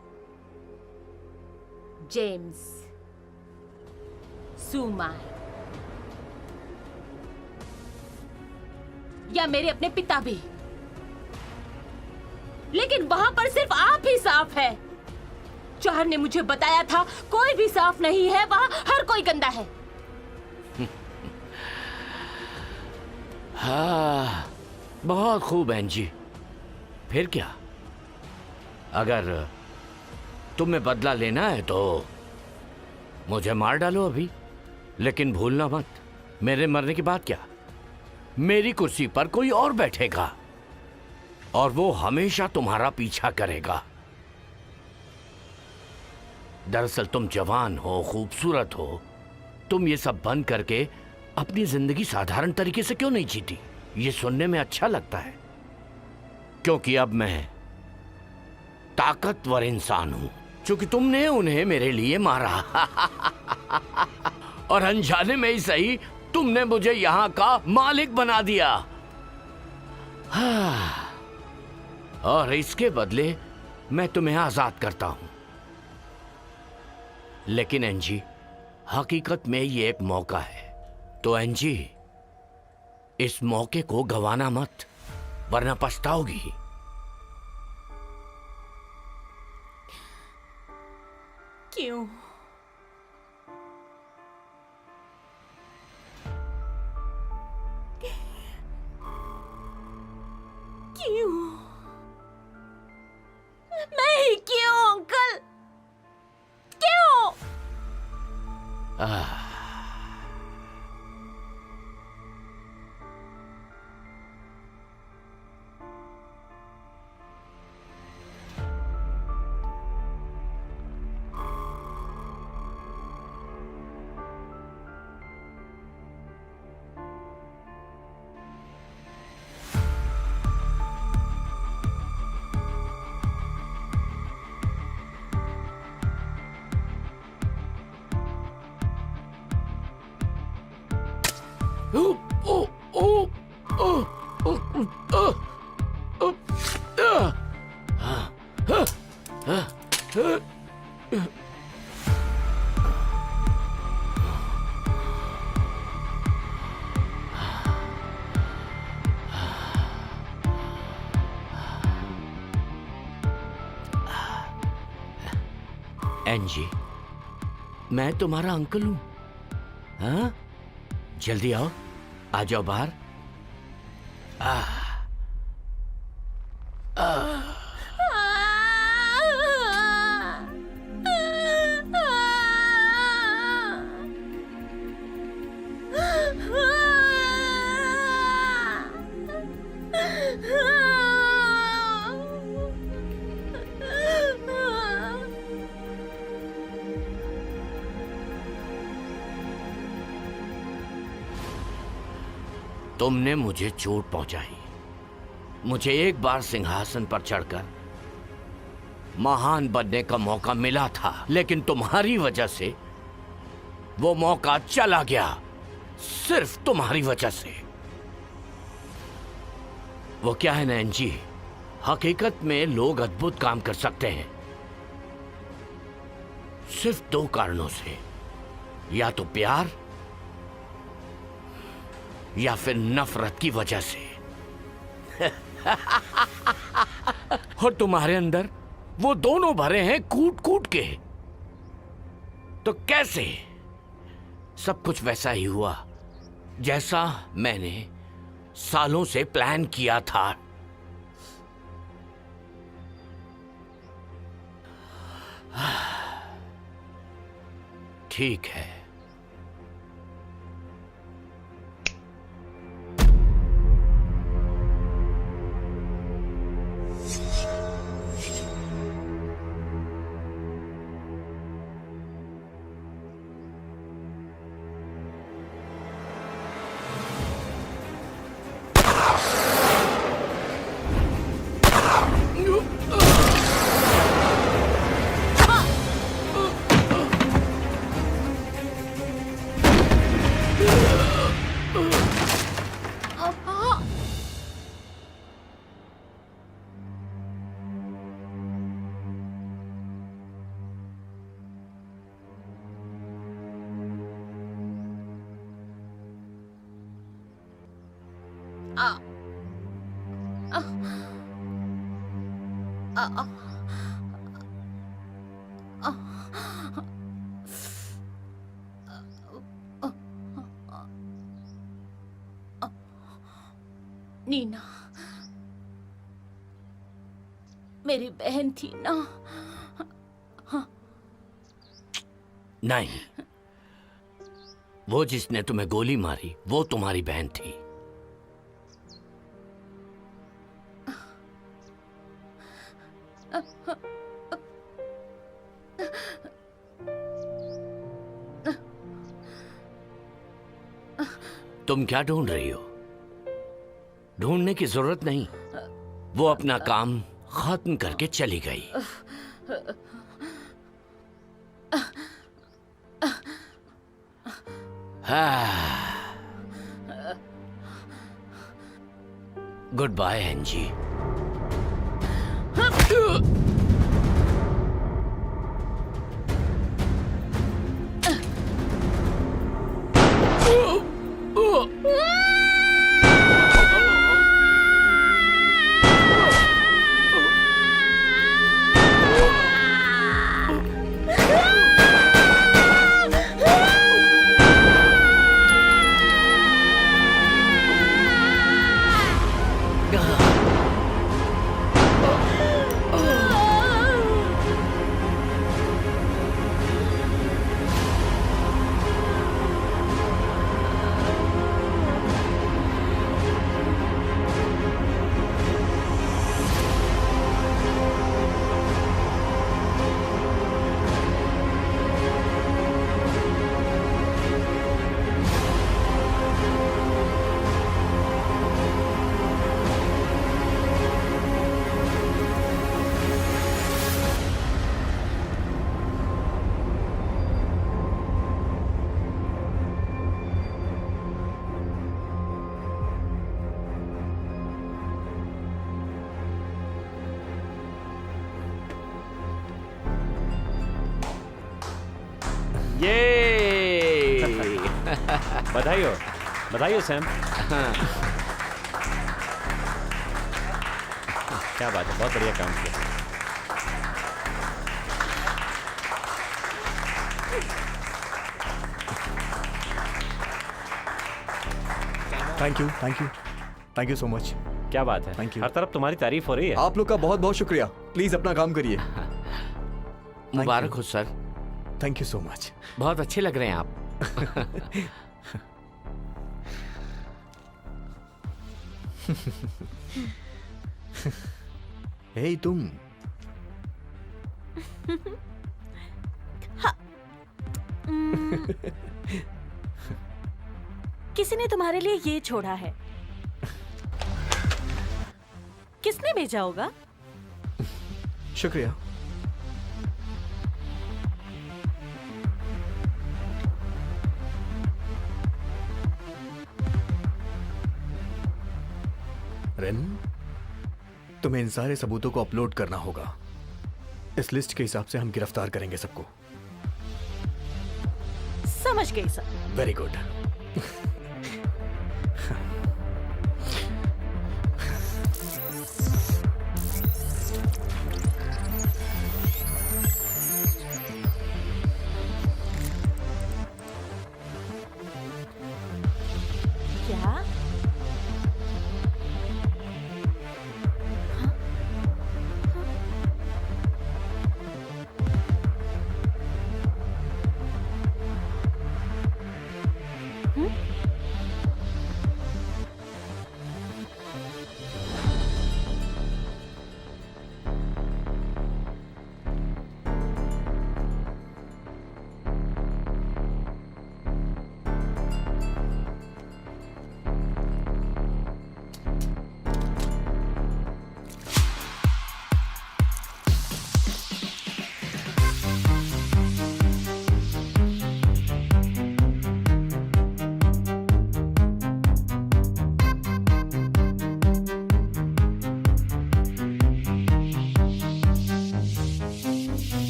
जेम्स, सुमाई या मेरे अपने पिता भी। लेकिन वहां पर सिर्फ आप ही साफ है। चार ने मुझे बताया था कोई भी साफ नहीं है, वहां हर कोई गंदा है।
हाँ, बहुत खूब एंजी। फिर क्या? अगर तुम्हें बदला लेना है तो मुझे मार डालो अभी, लेकिन भूलना मत, मेरे मरने के बाद क्या, मेरी कुर्सी पर कोई और बैठेगा और वो हमेशा तुम्हारा पीछा करेगा। दरअसल तुम जवान हो, खूबसूरत हो, तुम ये सब बंद करके अपनी जिंदगी साधारण तरीके से क्यों नहीं जीती? ये सुनने में अच्छा लगता है, क्योंकि अब मैं ताकतवर इंसान हूं, क्योंकि तुमने उन्हें मेरे लिए मारा और अनजाने में ही सही तुमने मुझे यहां का मालिक बना दिया। और इसके बदले मैं तुम्हें आजाद करता हूं। लेकिन एंजी, हकीकत में ये एक मौका है, तो एंजी इस मौके को गंवाना मत, वरना पछताओगी।
क्यों? क्यों?
नहीं, क्यों अंकल? क्यों?
एंजी, मैं तुम्हारा अंकल हूं। हाँ, जल्दी आओ, आ जाओ बाहर। तुमने मुझे चोट पहुंचाई। मुझे एक बार सिंहासन पर चढ़कर महान बनने का मौका मिला था, लेकिन तुम्हारी वजह से वो मौका चला गया। सिर्फ तुम्हारी वजह से। वो क्या है नैन जी, हकीकत में लोग अद्भुत काम कर सकते हैं सिर्फ 2 कारणों से, या तो प्यार या फिर नफरत की वजह से। और तुम्हारे अंदर वो दोनों भरे हैं कूट कूट के। तो कैसे? सब कुछ वैसा ही हुआ जैसा मैंने सालों से प्लान किया था। ठीक है।
नीना मेरी बहन थी ना।
नहीं, वो जिसने तुम्हें गोली मारी वो तुम्हारी बहन थी। तुम क्या ढूंढ रही हो? ढूंढने की जरूरत नहीं, वो अपना काम खत्म करके चली गई। Good bye एंजी।
बधाई हो सैम। क्या बात है, बहुत बढ़िया काम किया।
Thank you so much.
क्या बात है,
Thank you.
हर तरफ तुम्हारी तारीफ हो रही है।
आप लोग का बहुत बहुत शुक्रिया। प्लीज अपना काम करिए।
मुबारक हो sir.
Thank you so much.
बहुत अच्छे लग रहे हैं आप।
हे तुम।
किसी ने तुम्हारे लिए ये छोड़ा है। किसने भेजा होगा?
शुक्रिया। रेन, तुम्हें इन सारे सबूतों को अपलोड करना होगा। इस लिस्ट के हिसाब से हम गिरफ्तार करेंगे सबको।
समझ गई सर।
Very good.